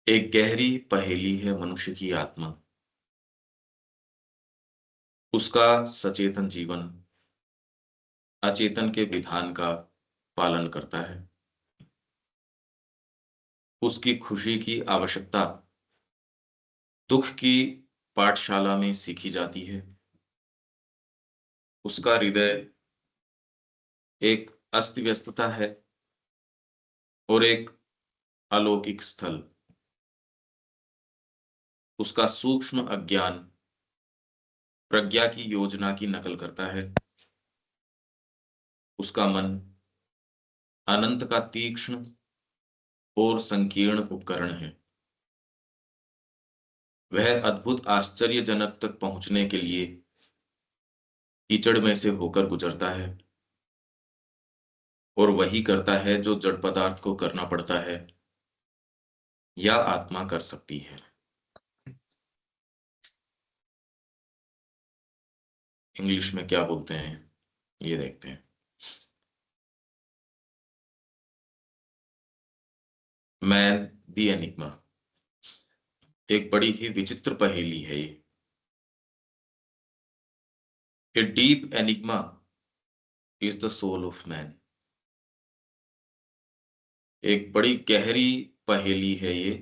एक गहरी पहेली है मनुष्य की आत्मा। उसका सचेतन जीवन अचेतन के विधान का पालन करता है। उसकी खुशी की आवश्यकता दुख की पाठशाला में सीखी जाती है। उसका हृदय एक अस्त व्यस्तता है और एक अलौकिक स्थल। उसका सूक्ष्म अज्ञान प्रज्ञा की योजना की नकल करता है। उसका मन अनंत का तीक्ष्ण और संकीर्ण उपकरण है। वह अद्भुत आश्चर्यजनक तक पहुंचने के लिए कीचड़ में से होकर गुजरता है और वही करता है जो जड़ पदार्थ को करना पड़ता है या आत्मा कर सकती है। इंग्लिश में क्या बोलते हैं ये देखते हैं। Man the enigma. एक बड़ी ही विचित्र पहेली है ये। A deep enigma is the soul of man. एक बड़ी गहरी पहेली है ये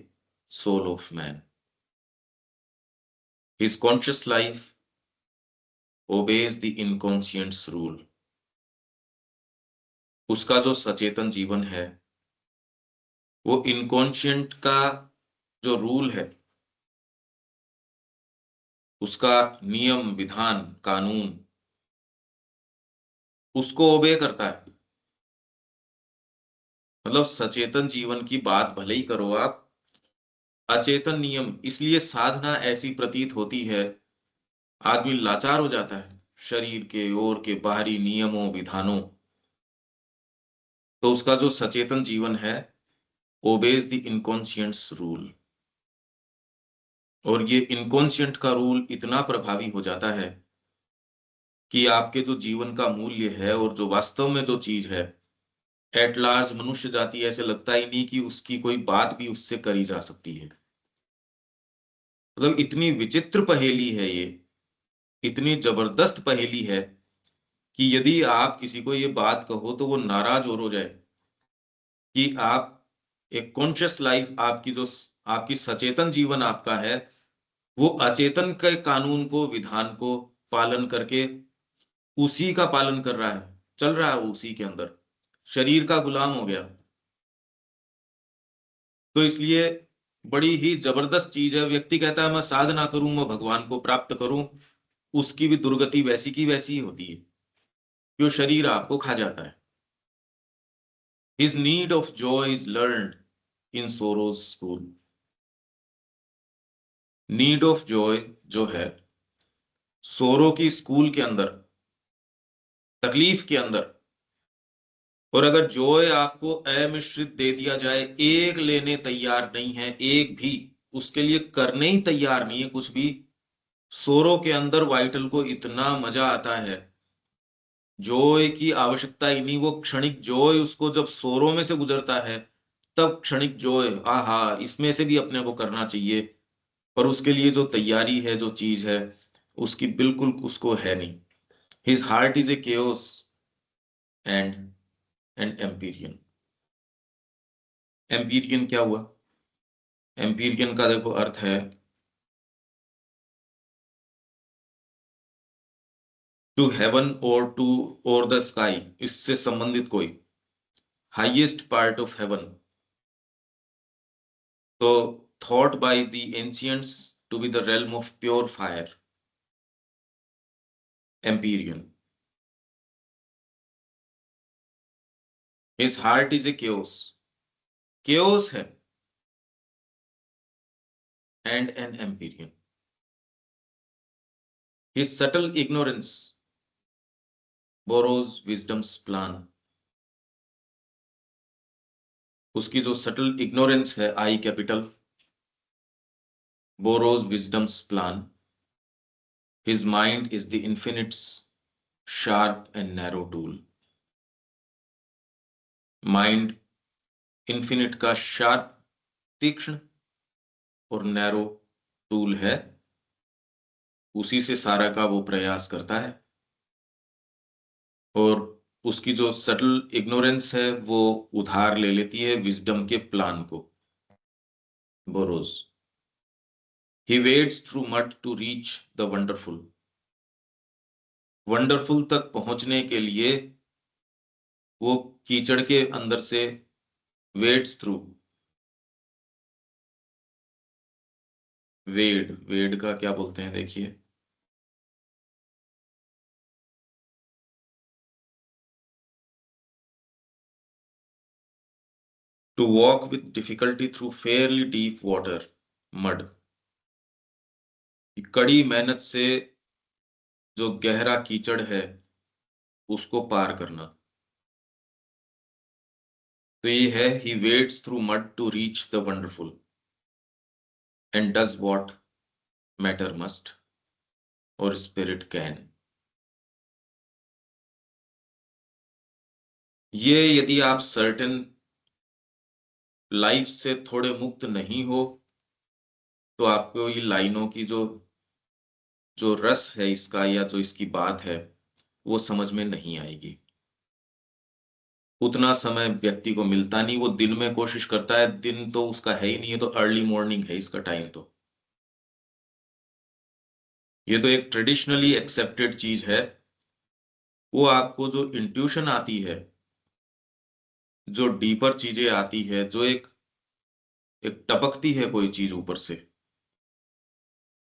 soul of man. His conscious life obeys the inconscient's rule. उसका जो सचेतन जीवन है वो इनकॉन्शियंट का जो रूल है, उसका नियम विधान कानून, उसको ओबे करता है। मतलब सचेतन जीवन की बात भले ही करो आप, अचेतन नियम, इसलिए साधना ऐसी प्रतीत होती है आदमी लाचार हो जाता है शरीर के और के बाहरी नियमों विधानों। तो उसका जो सचेतन जीवन है ओबेज द इनकॉन्शियंट्स रूल। और ये इनकॉन्शियंट का रूल इतना प्रभावी हो जाता है कि आपके जो जीवन का मूल्य है और जो वास्तव में जो चीज है, एट लार्ज मनुष्य जाति ऐसे लगता ही नहीं कि उसकी कोई बात भी उससे करी जा सकती है। मतलब इतनी विचित्र पहेली है ये, इतनी जबरदस्त पहेली है कि यदि आप किसी को ये बात कहो तो वो नाराज और हो जाए कि आप एक कॉन्शियस लाइफ, आपकी जो आपकी सचेतन जीवन आपका है, वो अचेतन के कानून को विधान को पालन करके उसी का पालन कर रहा है, चल रहा है वो उसी के अंदर, शरीर का गुलाम हो गया। तो इसलिए बड़ी ही जबरदस्त चीज है। व्यक्ति कहता है मैं साधना करूं, मैं भगवान को प्राप्त करूं, उसकी भी दुर्गति वैसी की वैसी ही होती है कि वो शरीर आपको खा जाता है। His need of Joy is learned in sorrows school. Need of Joy जो है सोरो की स्कूल के अंदर, तकलीफ के अंदर। और अगर जॉय आपको अमिश्रित दे दिया जाए, एक लेने तैयार नहीं है, एक भी उसके लिए करने ही तैयार नहीं है कुछ भी, सोरो के अंदर वाइटल को इतना मजा आता है, जॉय की आवश्यकता ही नहीं। वो क्षणिक जॉय उसको जब सोरो में से गुजरता है तब क्षणिक जॉय, आहा इसमें से भी अपने को करना चाहिए। पर उसके लिए जो तैयारी है, जो चीज है, उसकी बिल्कुल उसको है नहीं। His heart is a chaos and an empyrean. Empyrean क्या हुआ? एम्पीरियन का देखो अर्थ है टू हेवन और टू और द स्काई, इससे संबंधित कोई हाईएस्ट पार्ट ऑफ हेवन। तो thought by the ancients to be the realm of pure fire, empyrean. His heart is a chaos, chaos है, and an empyrean. His subtle ignorance borrows wisdom's plan. उसकी जो subtle ignorance है, I capital, borrows wisdom's plan. His mind is the infinite's sharp and narrow tool. Mind infinite का sharp, तीक्ष्ण और narrow tool है, उसी से सारा का वो प्रयास करता है। और उसकी जो सटल इग्नोरेंस है वो उधार ले लेती है विजडम के प्लान को। Burrows, he wades through mud to reach the wonderful. Wonderful तक पहुंचने के लिए वो कीचड़ के अंदर से वेड्स थ्रू, वेड, वेड का क्या बोलते हैं देखिए, to walk with difficulty through fairly deep water, mud, कड़ी मेहनत से जो गहरा कीचड़ है उसको पार करना। तो ये है, he wades through mud to reach the wonderful and does what matter must और स्पिरिट कैन। ये यदि आप सर्टेन लाइफ से थोड़े मुक्त नहीं हो तो आपको ये लाइनों की जो जो रस है इसका या जो इसकी बात है वो समझ में नहीं आएगी। उतना समय व्यक्ति को मिलता नहीं, वो दिन में कोशिश करता है, दिन तो उसका है ही नहीं है, तो अर्ली मॉर्निंग है इसका टाइम। तो ये तो एक ट्रेडिशनली एक्सेप्टेड चीज है। वो आपको जो इंट्यूशन आती है, जो डीपर चीजें आती है, जो एक एक टपकती है कोई चीज ऊपर से,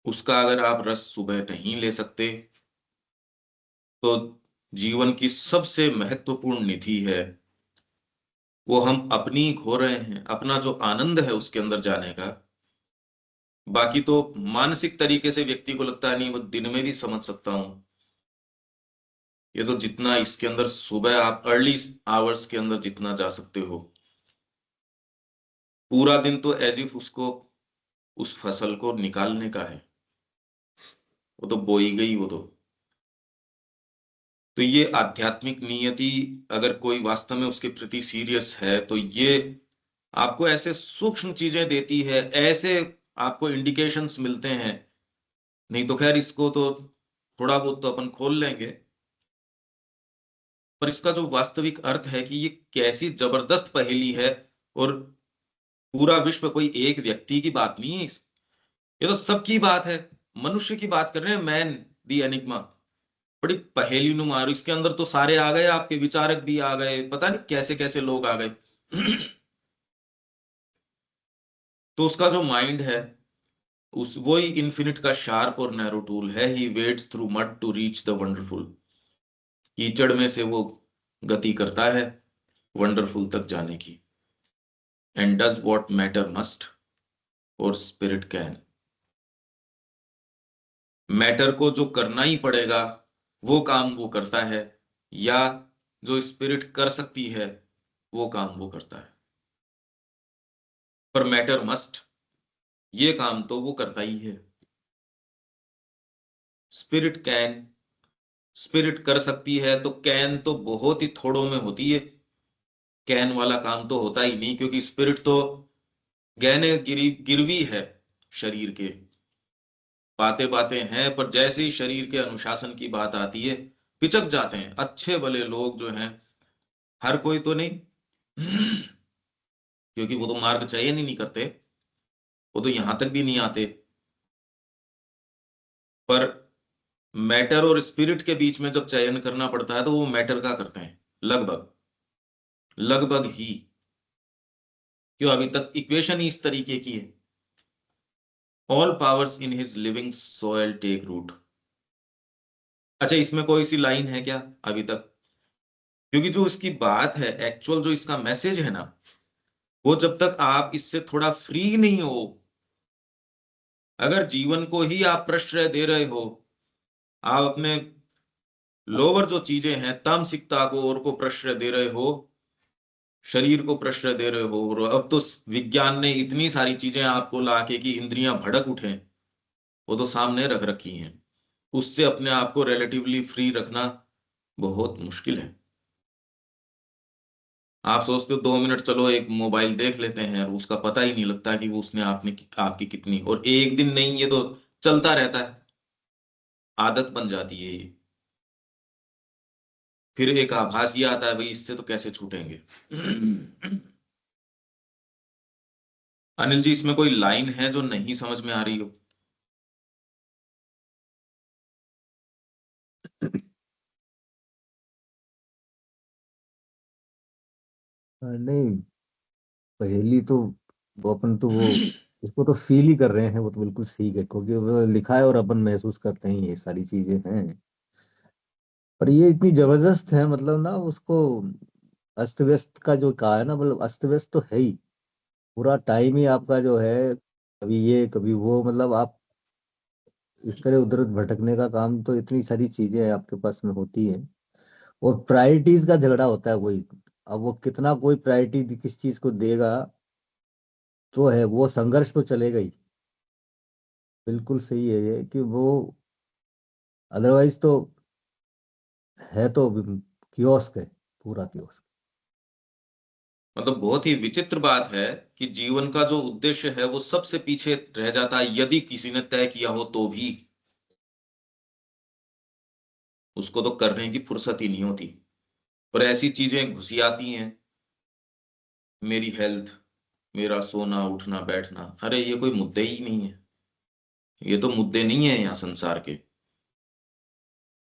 उसका अगर आप रस सुबह नहीं ले सकते तो जीवन की सबसे महत्वपूर्ण निधि है वो हम अपनी खो रहे हैं, अपना जो आनंद है उसके अंदर जाने का। बाकी तो मानसिक तरीके से व्यक्ति को लगता है नहीं वो दिन में भी समझ सकता हूं। ये तो जितना इसके अंदर सुबह आप अर्ली आवर्स के अंदर जितना जा सकते हो, पूरा दिन तो एज इफ उसको उस फसल को निकालने का है, वो तो बोई गई वो तो ये आध्यात्मिक नियति, अगर कोई वास्तव में उसके प्रति सीरियस है तो ये आपको ऐसे सूक्ष्म चीजें देती है, ऐसे आपको इंडिकेशंस मिलते हैं। नहीं तो खैर इसको तो थोड़ा बहुत तो अपन खोल लेंगे, पर इसका जो वास्तविक अर्थ है कि ये कैसी जबरदस्त पहेली है। और पूरा विश्व कोई एक व्यक्ति की बात नहीं है, ये तो सबकी बात है। मनुष्य की बात कर रहे हैं, मैन दी एनिग्मा। बड़ी पहेली नुमा, और इसके अंदर तो सारे आ गए, आपके विचारक भी आ गए, पता नहीं कैसे कैसे लोग आ गए। तो उसका जो माइंड है, उस वही इन्फिनिट का शार्प और नैरो टूल है। He wades through mud to reach the wonderful, कीचड़ में से वो गति करता है वंडरफुल तक जाने की। And does what matter must और स्पिरिट कैन, मैटर को जो करना ही पड़ेगा वो काम वो करता है, या जो स्पिरिट कर सकती है वो काम वो करता है। पर मैटर मस्ट, ये काम तो वो करता ही है। स्पिरिट कैन, स्पिरिट कर सकती है तो कैन तो बहुत ही थोड़ों में होती है। कैन वाला काम तो होता ही नहीं, क्योंकि स्पिरिट तो गहने गिरवी है शरीर के, बातें बातें हैं, पर जैसे ही शरीर के अनुशासन की बात आती है पिचक जाते हैं। अच्छे भले लोग जो हैं, हर कोई तो नहीं, क्योंकि वो तो मार्ग चयन ही नहीं करते, वो तो यहां तक भी नहीं आते। पर मैटर और स्पिरिट के बीच में जब चयन करना पड़ता है तो वो मैटर का करते हैं, लगभग लगभग ही। क्यों, अभी तक इक्वेशन ही इस तरीके की है। All powers in his living soil take root. अच्छा, इसमें कोई सी लाइन है क्या अभी तक? क्योंकि जो इसकी बात है, एक्चुअल जो इसका मैसेज है ना, वो जब तक आप इससे थोड़ा फ्री नहीं हो, अगर जीवन को ही आप प्रश्रय दे रहे हो, आप अपने लोअर जो चीजें हैं तामसिकता को और को प्रश्रय दे रहे हो, शरीर को प्रश्रय दे रहे हो, और अब तो विज्ञान ने इतनी सारी चीजें आपको लाके कि इंद्रियां भड़क उठे, वो तो सामने रख रखी हैं, उससे अपने आप को रिलेटिवली फ्री रखना बहुत मुश्किल है। आप सोचते हो 2 मिनट चलो एक मोबाइल देख लेते हैं, और उसका पता ही नहीं लगता कि वो उसने आपकी कितनी, और एक दिन नहीं, ये तो चलता रहता है, आदत बन जाती है ये। फिर एक आभास ये आता है भाई इससे तो कैसे छूटेंगे। अनिल जी, इसमें कोई लाइन है जो नहीं समझ में आ रही हो? नहीं, पहेली तो वो अपन तो वो इसको तो फील ही कर रहे हैं, वो तो बिल्कुल ठीक है क्योंकि वो लिखा है और अपन महसूस करते हैं, ये सारी चीजें हैं। पर ये इतनी जबरदस्त है मतलब ना उसको, अस्त व्यस्त का जो कहा है ना, मतलब अस्त व्यस्त तो है ही। पूरा टाइम ही आपका जो है, कभी ये कभी वो, मतलब आप इस तरह उधर भटकने का काम, तो इतनी सारी चीजें आपके पास में होती है। और प्रायोरिटीज का झगड़ा होता है वही। अब वो कितना कोई प्रायोरिटी किस चीज को देगा, तो है वो संघर्ष तो चलेगा ही। बिल्कुल सही है ये कि वो, अदरवाइज तो है तो कियोस्क है, पूरा कियोस्क। मतलब बहुत ही विचित्र बात है कि जीवन का जो उद्देश्य है वो सबसे पीछे रह जाता है, यदि किसी ने तय किया हो तो भी उसको तो करने की फुर्सत ही नहीं होती। और ऐसी चीजें घुसी आती हैं, मेरी हेल्थ, मेरा सोना उठना बैठना, अरे ये कोई मुद्दे ही नहीं है, ये तो मुद्दे नहीं है यहाँ संसार के।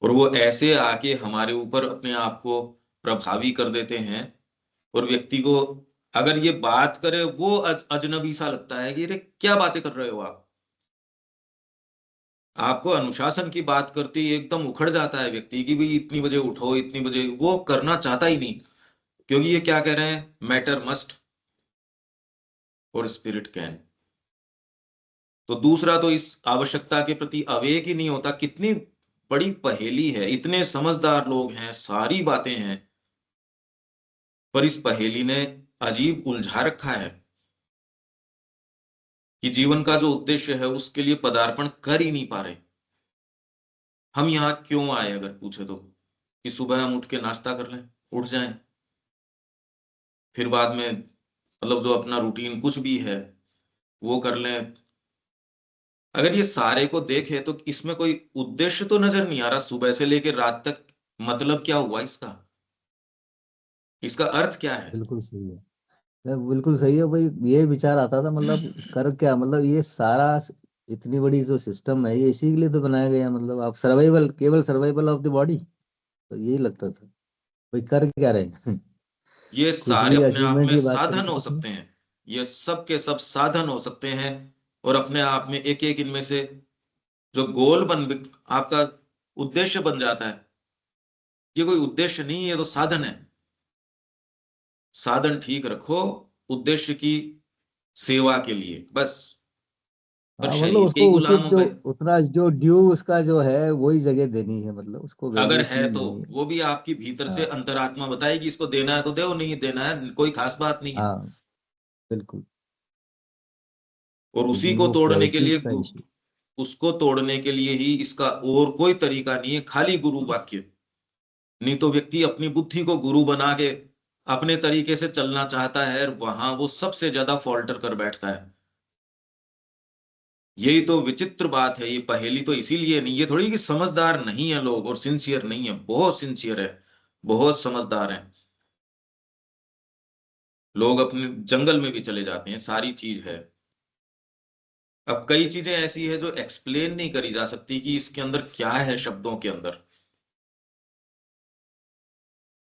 और वो ऐसे आके हमारे ऊपर अपने आप को प्रभावी कर देते हैं, और व्यक्ति को अगर ये बात करे वो अजनबी सा लगता है कि अरे क्या बातें कर रहे हो आप। आपको अनुशासन की बात करते ही एकदम उखड़ जाता है व्यक्ति की, भाई इतनी बजे उठो, इतनी बजे, वो करना चाहता ही नहीं। क्योंकि ये क्या कह रहे हैं, मैटर मस्ट और स्पिरिट कैन। तो दूसरा तो इस आवश्यकता के प्रति अवेक ही नहीं होता। कितनी बड़ी पहेली है, इतने समझदार लोग हैं, सारी बातें हैं, पर इस पहेली ने अजीब उलझा रखा है कि जीवन का जो उद्देश्य है उसके लिए पदार्पण कर ही नहीं पा रहे। हम यहाँ क्यों आए अगर पूछे तो, कि सुबह हम उठ के नाश्ता कर लें, उठ जाएं, फिर बाद में मतलब जो अपना रूटीन कुछ भी है वो कर लें। अगर ये सारे को देखे तो इसमें कोई उद्देश्य तो नजर नहीं आ रहा, सुबह से लेकर रात तक। मतलब क्या हुआ इसका, इसका अर्थ क्या है? बिल्कुल सही है। बिल्कुल सही है भाई, ये विचार आता था मतलब कर क्या, मतलब ये सारा इतनी बड़ी जो सिस्टम है ये इसी के लिए तो बनाया गया है, मतलब आप सर्वाइवल, केवल सर्वाइवल ऑफ द बॉडी, तो यही लगता था भाई कर क्या रहे हैं। ये कुछ सारे भी अपने आप अचीवमेंट में की बात साधन करेंगे हो इसमें। सकते हैं, ये सब के सब साधन हो सकते हैं, और अपने आप में एक एक इनमें से जो गोल बन आपका उद्देश्य बन जाता है। ये कोई उद्देश्य नहीं है, ये तो साधन है। साधन ठीक रखो, उद्देश्य की सेवा के लिए बस। पर हाँ मतलब शरीर के ही उसको गुलाम उचित हो जो, गए। उतना जो ड्यू उसका जो है वही जगह देनी है, मतलब उसको अगर वैल्यू है इतनी तो नहीं है। वो भी आपकी भीतर से हाँ। अंतरात्मा बताएगी, इसको देना है तो दो, नहीं देना है कोई खास बात नहीं है। हाँ बिल्कुल। और उसी लेकिन को वो तोड़ने के लिए प्रायोरिटीज का इशू। उसको तोड़ने के लिए ही इसका और कोई तरीका नहीं है, खाली गुरु वाक्य। नहीं तो व्यक्ति अपनी बुद्धि को गुरु बना के अपने तरीके से चलना चाहता है, और वहां वो सबसे ज्यादा फॉल्टर कर बैठता है। यही तो विचित्र बात है, ये पहेली तो इसीलिए नहीं, ये थोड़ी कि समझदार नहीं है लोग और सिंसियर नहीं है, बहुत सिंसियर है, बहुत समझदार है लोग, अपने जंगल में भी चले जाते हैं, सारी चीज है। अब कई चीजें ऐसी है जो एक्सप्लेन नहीं करी जा सकती कि इसके अंदर क्या है, शब्दों के अंदर,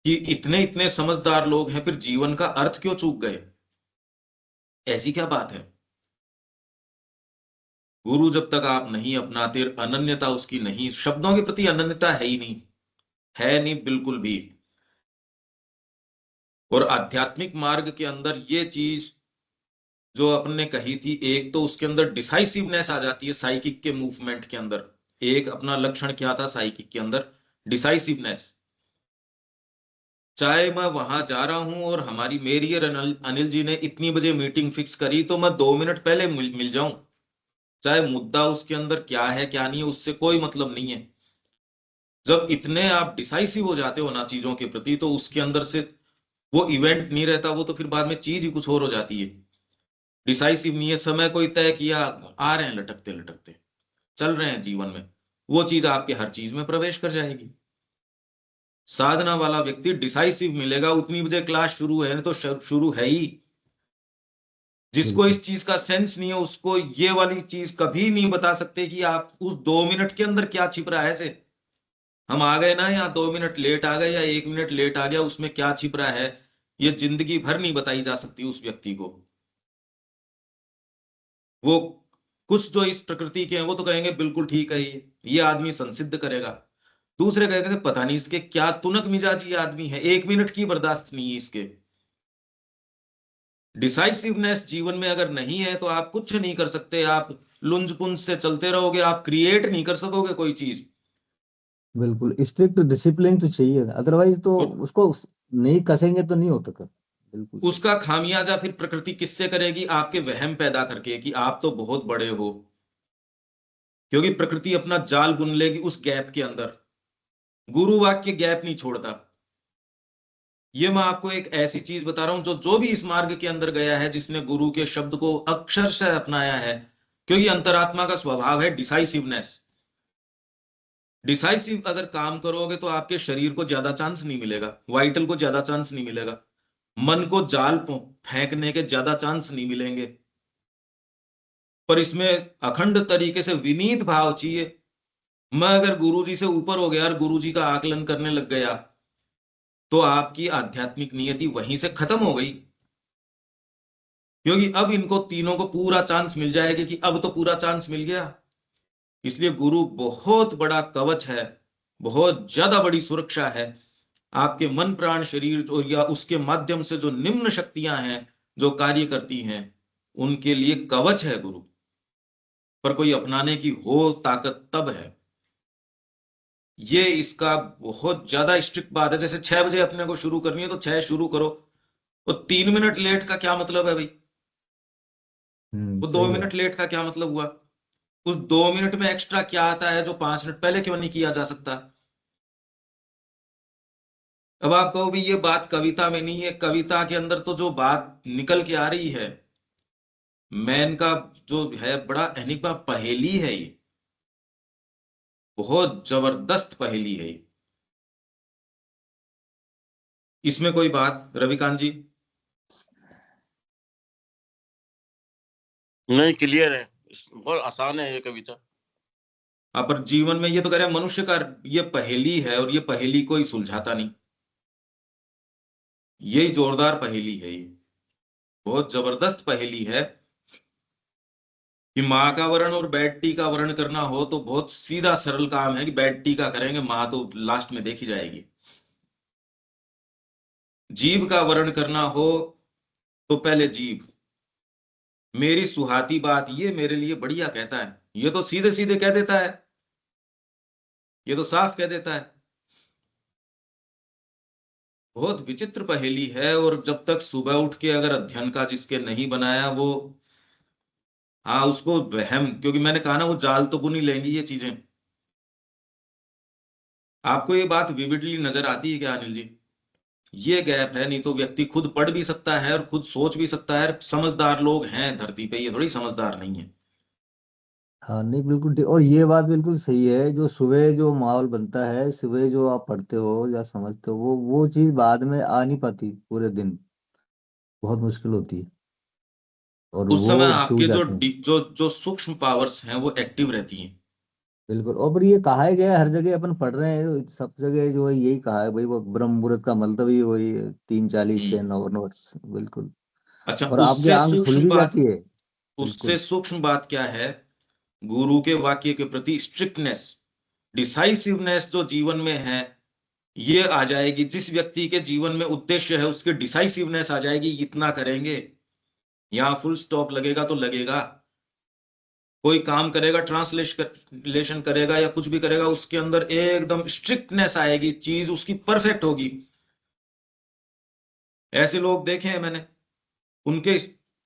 कि इतने इतने समझदार लोग हैं फिर जीवन का अर्थ क्यों चूक गए, ऐसी क्या बात है? गुरु जब तक आप नहीं अपनाते, अनन्यता उसकी नहीं, शब्दों के प्रति अनन्यता है ही नहीं, है नहीं बिल्कुल भी। और आध्यात्मिक मार्ग के अंदर ये चीज जो अपन ने कही थी, एक तो उसके अंदर डिसाइसिवनेस आ जाती है, साइकिक के मूवमेंट के अंदर एक अपना लक्षण क्या था साइकिक के अंदर, डिसाइसिवनेस। चाहे मैं वहां जा रहा हूं और हमारी मेरी और अनिल जी ने इतनी बजे मीटिंग फिक्स करी, तो मैं 2 मिनट पहले मिल जाऊं, चाहे मुद्दा उसके अंदर क्या है क्या नहीं है उससे कोई मतलब नहीं है। जब इतने आप डिसाइसिव हो जाते हो ना चीजों के प्रति, तो उसके अंदर से वो इवेंट नहीं रहता, वो तो फिर बाद में चीज ही कुछ और हो जाती है। डिसाइसिव नहीं है, समय कोई तय किया, आ रहे हैं लटकते लटकते, चल रहे हैं जीवन में, वो चीज आपके हर चीज में प्रवेश कर जाएगी। साधना वाला व्यक्ति डिसाइसिव मिलेगा, उतनी बजे क्लास शुरू है तो शुरू है ही। जिसको बिल्कुल इस चीज का सेंस नहीं है उसको ये वाली चीज कभी नहीं बता सकते कि आप उस 2 मिनट के अंदर क्या छिप रहा है। ऐसे हम आ गए ना, या 2 मिनट लेट आ गए या 1 मिनट लेट आ गया, उसमें क्या छिप रहा है ये जिंदगी भर नहीं बताई जा सकती उस व्यक्ति को। वो कुछ जो इस प्रकृति के हैं वो तो कहेंगे बिल्कुल ठीक है, ये आदमी संसिद्ध करेगा। दूसरे कहेंगे पता नहीं इसके क्या तुनक मिजाजी आदमी है, 1 मिनट की बर्दाश्त नहीं है इसके। डिसाइसिवनेस जीवन में अगर नहीं है तो आप कुछ नहीं कर सकते, आप लुंज पुंज से चलते रहोगे, आप क्रिएट नहीं कर सकोगे कोई चीज। बिल्कुल स्ट्रिक्ट डिसिप्लिन तो चाहिए, अदरवाइज तो और उसको नहीं कसेंगे तो नहीं होता कर। बिल्कुल सही। उसका खामियाजा फिर प्रकृति किससे करेगी, आपके वहम पैदा करके कि आप तो बहुत बड़े हो। क्योंकि प्रकृति अपना जाल बुन लेगी उस गैप के अंदर, गुरु वाक्य गैप नहीं छोड़ता। ये मैं आपको एक ऐसी चीज बता रहा हूं, जो जो भी इस मार्ग के अंदर गया है, जिसने गुरु के शब्द को अक्षरशः अपनाया है, क्योंकि अंतरात्मा का स्वभाव है डिसाइसिवनेस। डिसाइसिव अगर काम करोगे तो आपके शरीर को ज्यादा चांस नहीं मिलेगा, वाइटल को ज्यादा चांस नहीं मिलेगा, मन को जाल फेंकने के ज्यादा चांस नहीं मिलेंगे। पर इसमें अखंड तरीके से विनीत भाव चाहिए। मैं अगर गुरुजी से ऊपर हो गया और गुरुजी का आकलन करने लग गया तो आपकी आध्यात्मिक नियति वहीं से खत्म हो गई। क्योंकि अब इनको तीनों को पूरा चांस मिल जाएगा कि अब तो पूरा चांस मिल गया। इसलिए गुरु बहुत बड़ा कवच है, बहुत ज्यादा बड़ी सुरक्षा है। आपके मन प्राण शरीर जो या उसके माध्यम से जो निम्न शक्तियां हैं जो कार्य करती हैं, उनके लिए कवच है गुरु। पर कोई अपनाने की हो ताकत तब है। ये इसका बहुत ज्यादा स्ट्रिक्ट बात है। जैसे 6 बजे अपने को शुरू करनी है तो 6 शुरू करो। तो 3 मिनट लेट का क्या मतलब है भाई? वो दो सही बात। मिनट लेट का क्या मतलब हुआ? उस 2 मिनट में एक्स्ट्रा क्या आता है जो 5 मिनट पहले क्यों नहीं किया जा सकता? अब आप कहो भी ये बात कविता में नहीं है, कविता के अंदर तो जो बात निकल के आ रही है, मैन का जो है बड़ा एनिग्मा पहेली है ये, बहुत जबरदस्त पहेली है ये। इसमें कोई बात रविकांत जी? नहीं, क्लियर है, बहुत आसान है ये कविता। पर जीवन में ये तो कह रहे हैं मनुष्य का ये पहेली है, और ये पहेली कोई सुलझाता नहीं। यही जोरदार पहेली है ये, बहुत जबरदस्त पहेली है। कि माँ का वर्ण और बेड टी का वर्ण करना हो तो बहुत सीधा सरल काम है कि बेड टी का करेंगे, माँ तो लास्ट में देखी जाएगी। जीव का वर्ण करना हो तो पहले जीव, मेरी सुहाती बात ये मेरे लिए बढ़िया कहता है, ये तो सीधे सीधे कह देता है, ये तो साफ कह देता है। बहुत विचित्र पहेली है। और जब तक सुबह उठ के अगर अध्ययन का जिसके नहीं बनाया वो, हाँ उसको वहम, क्योंकि मैंने कहा ना वो जाल तो बुन ही लेंगी ये चीजें। आपको ये बात विविडली नजर आती है क्या अनिल जी? ये गैप है, नहीं तो व्यक्ति खुद पढ़ भी सकता है और खुद सोच भी सकता है। समझदार लोग हैं धरती पे, ये थोड़ी समझदार नहीं है। हाँ नहीं बिल्कुल ठीक। और ये बात बिल्कुल सही है, जो सुबह जो माहौल बनता है, सुबह जो आप पढ़ते हो या समझते हो, वो चीज बाद में आ नहीं पाती पूरे दिन, बहुत मुश्किल होती है और उस वो समय चूक आपके जो जाते हैं। जो जो सूक्ष्म पावर्स हैं वो एक्टिव रहती हैं। बिल्कुल। और फिर ये कहा है गया है, हर जगह अपन पढ़ रहे हैं तो सब जगह जो है यही कहा है भाई, वो ब्रह्म मुहूर्त का मतलब ही वही है, 3:40 से हम्म। 9 बिल्कुल। अच्छा, और आपकी उससे आंख खुल सूक्ष्म भी बात, जाती है। उससे बिल्कुल। सूक्ष्म बात क्या है? गुरु के वाक्य के प्रति स्ट्रिक्टनेस, डिसाइसिवनेस जो जीवन में है, ये आ जाएगी। जिस व्यक्ति के जीवन में उद्देश्य है उसके डिसाइसिवनेस आ जाएगी, इतना करेंगे, यहां फुल स्टॉप लगेगा तो लगेगा। कोई काम करेगा, ट्रांसलेशन करेगा या कुछ भी करेगा, उसके अंदर एकदम स्ट्रिक्टनेस आएगी, चीज उसकी परफेक्ट होगी। ऐसे लोग देखे हैं मैंने, उनके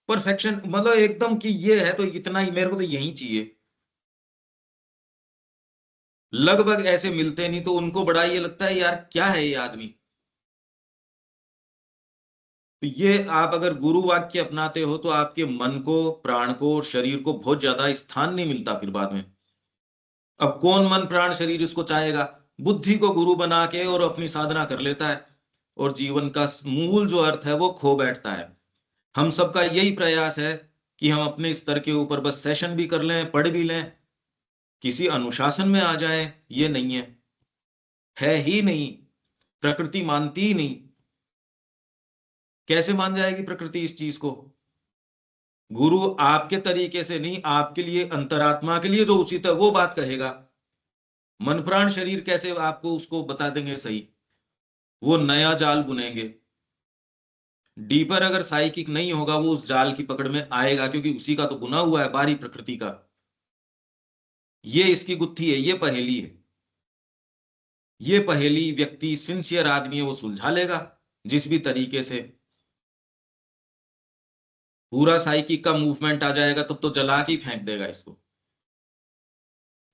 परफेक्शन मतलब एकदम कि ये है तो इतना ही, मेरे को तो यही चाहिए। लगभग ऐसे मिलते नहीं तो उनको बड़ा ये लगता है यार क्या है ये आदमी। तो ये आप अगर गुरु वाक्य अपनाते हो तो आपके मन को, प्राण को और शरीर को बहुत ज्यादा स्थान नहीं मिलता फिर बाद में। अब कौन मन प्राण शरीर इसको चाहेगा? बुद्धि को गुरु बना के और अपनी साधना कर लेता है और जीवन का मूल जो अर्थ है वो खो बैठता है। हम सबका यही प्रयास है कि हम अपने स्तर के ऊपर बस सेशन भी कर लें, पढ़ भी लें, किसी अनुशासन में आ जाए, ये नहीं है ही नहीं। प्रकृति मानती ही नहीं। कैसे मान जाएगी प्रकृति इस चीज को? गुरु आपके तरीके से नहीं, आपके लिए, अंतरात्मा के लिए जो उचित है वो बात कहेगा। मन प्राण शरीर कैसे आपको उसको बता देंगे सही? वो नया जाल बुनेंगे। डीपर अगर साइकिक नहीं होगा वो उस जाल की पकड़ में आएगा, क्योंकि उसी का तो बुना हुआ है, बारी प्रकृति का। ये इसकी गुत्थी है, ये पहेली है। ये पहेली व्यक्ति, सिंसियर आदमी है, वो सुलझा लेगा जिस भी तरीके से। पूरा साइकिक का मूवमेंट आ जाएगा तब तो जला के फेंक देगा इसको।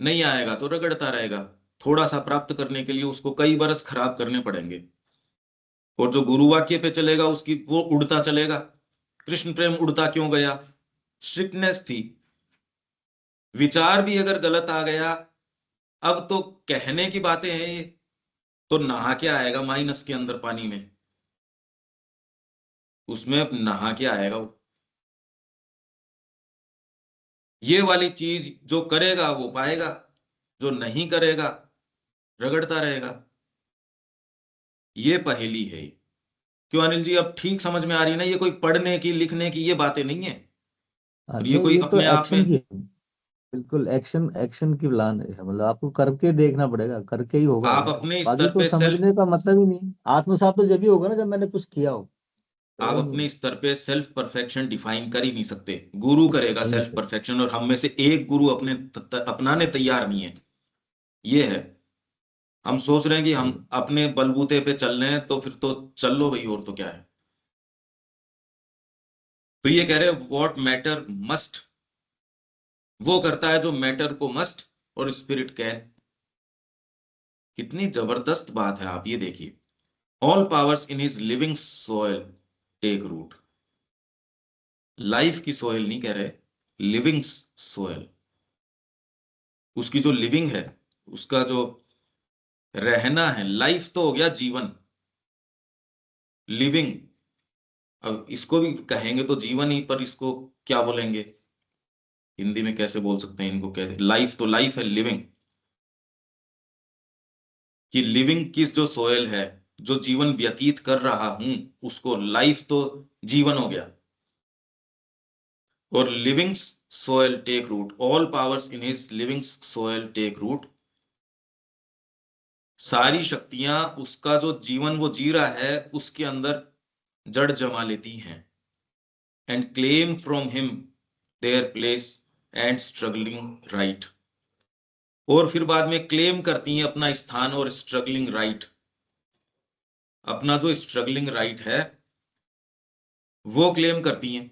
नहीं आएगा तो रगड़ता रहेगा। थोड़ा सा प्राप्त करने के लिए उसको कई बरस खराब करने पड़ेंगे। और जो गुरु वाक्य पे चलेगा उसकी वो उड़ता चलेगा। कृष्ण प्रेम उड़ता क्यों गया? स्ट्रिक्टनेस थी। विचार भी अगर गलत आ गया, अब तो कहने की बातें हैं ये, तो नहा के आएगा माइनस के अंदर पानी में, उसमें नहा के आएगा वो। ये वाली चीज जो करेगा वो पाएगा, जो नहीं करेगा रगड़ता रहेगा। ये पहेली है। क्यों अनिल जी, अब ठीक समझ में आ रही है ना? ये कोई पढ़ने की, लिखने की ये बातें नहीं है। और ये तो कोई ये तो अपने आप एक्शन में, की है, बिल्कुल एक्शन एक्शन की प्लान है। मतलब आपको करके देखना पड़ेगा, करके ही होगा आप ये तो। अपने बाकी स्तर तो पे सेल्फ समझने का मतलब ही नहीं। आत्मसात तो जब ही होगा ना जब मैंने कुछ किया हो, तो आप वो अपने नहीं स्तर पे सेल्फ परफेक्शन डिफाइन कर ही नहीं सकते। गुरु करेगा नहीं सेल्फ कर परफेक्शन, और हम में से एक गुरु अपनाने तैयार नहीं है। ये है। हम सोच रहे हैं कि हम सही। अपने बलबूते पे चल रहे हैं, तो फिर तो चल लो भाई, और तो क्या है। तो ये कह रहे हैं व्हाट मैटर मस्ट, वो करता है जो मैटर को मस्ट और स्पिरिट कैन। कितनी जबरदस्त बात है, आप ये देखिए। All powers in his living soil take root. Life की सोयल नहीं कह रहे, लिविंग सोयल। उसकी जो लिविंग है, उसका जो रहना है, लाइफ तो हो गया जीवन, लिविंग। अब इसको भी कहेंगे तो जीवन ही, पर इसको क्या बोलेंगे हिंदी में? कैसे बोल सकते हैं इनको? कहते लाइफ तो लाइफ है, लिविंग। कि लिविंग किस जो सोयल है, जो जीवन व्यतीत कर रहा हूं, उसको लाइफ तो जीवन हो गया। और living soil take root, all powers in his living soil take root. सारी शक्तियां उसका जो जीवन वो जी रहा है उसके अंदर जड़ जमा लेती हैं। And claim from him their place and struggling right. और फिर बाद में क्लेम करती हैं अपना स्थान और स्ट्रगलिंग राइट। अपना जो स्ट्रगलिंग राइट है वो क्लेम करती हैं।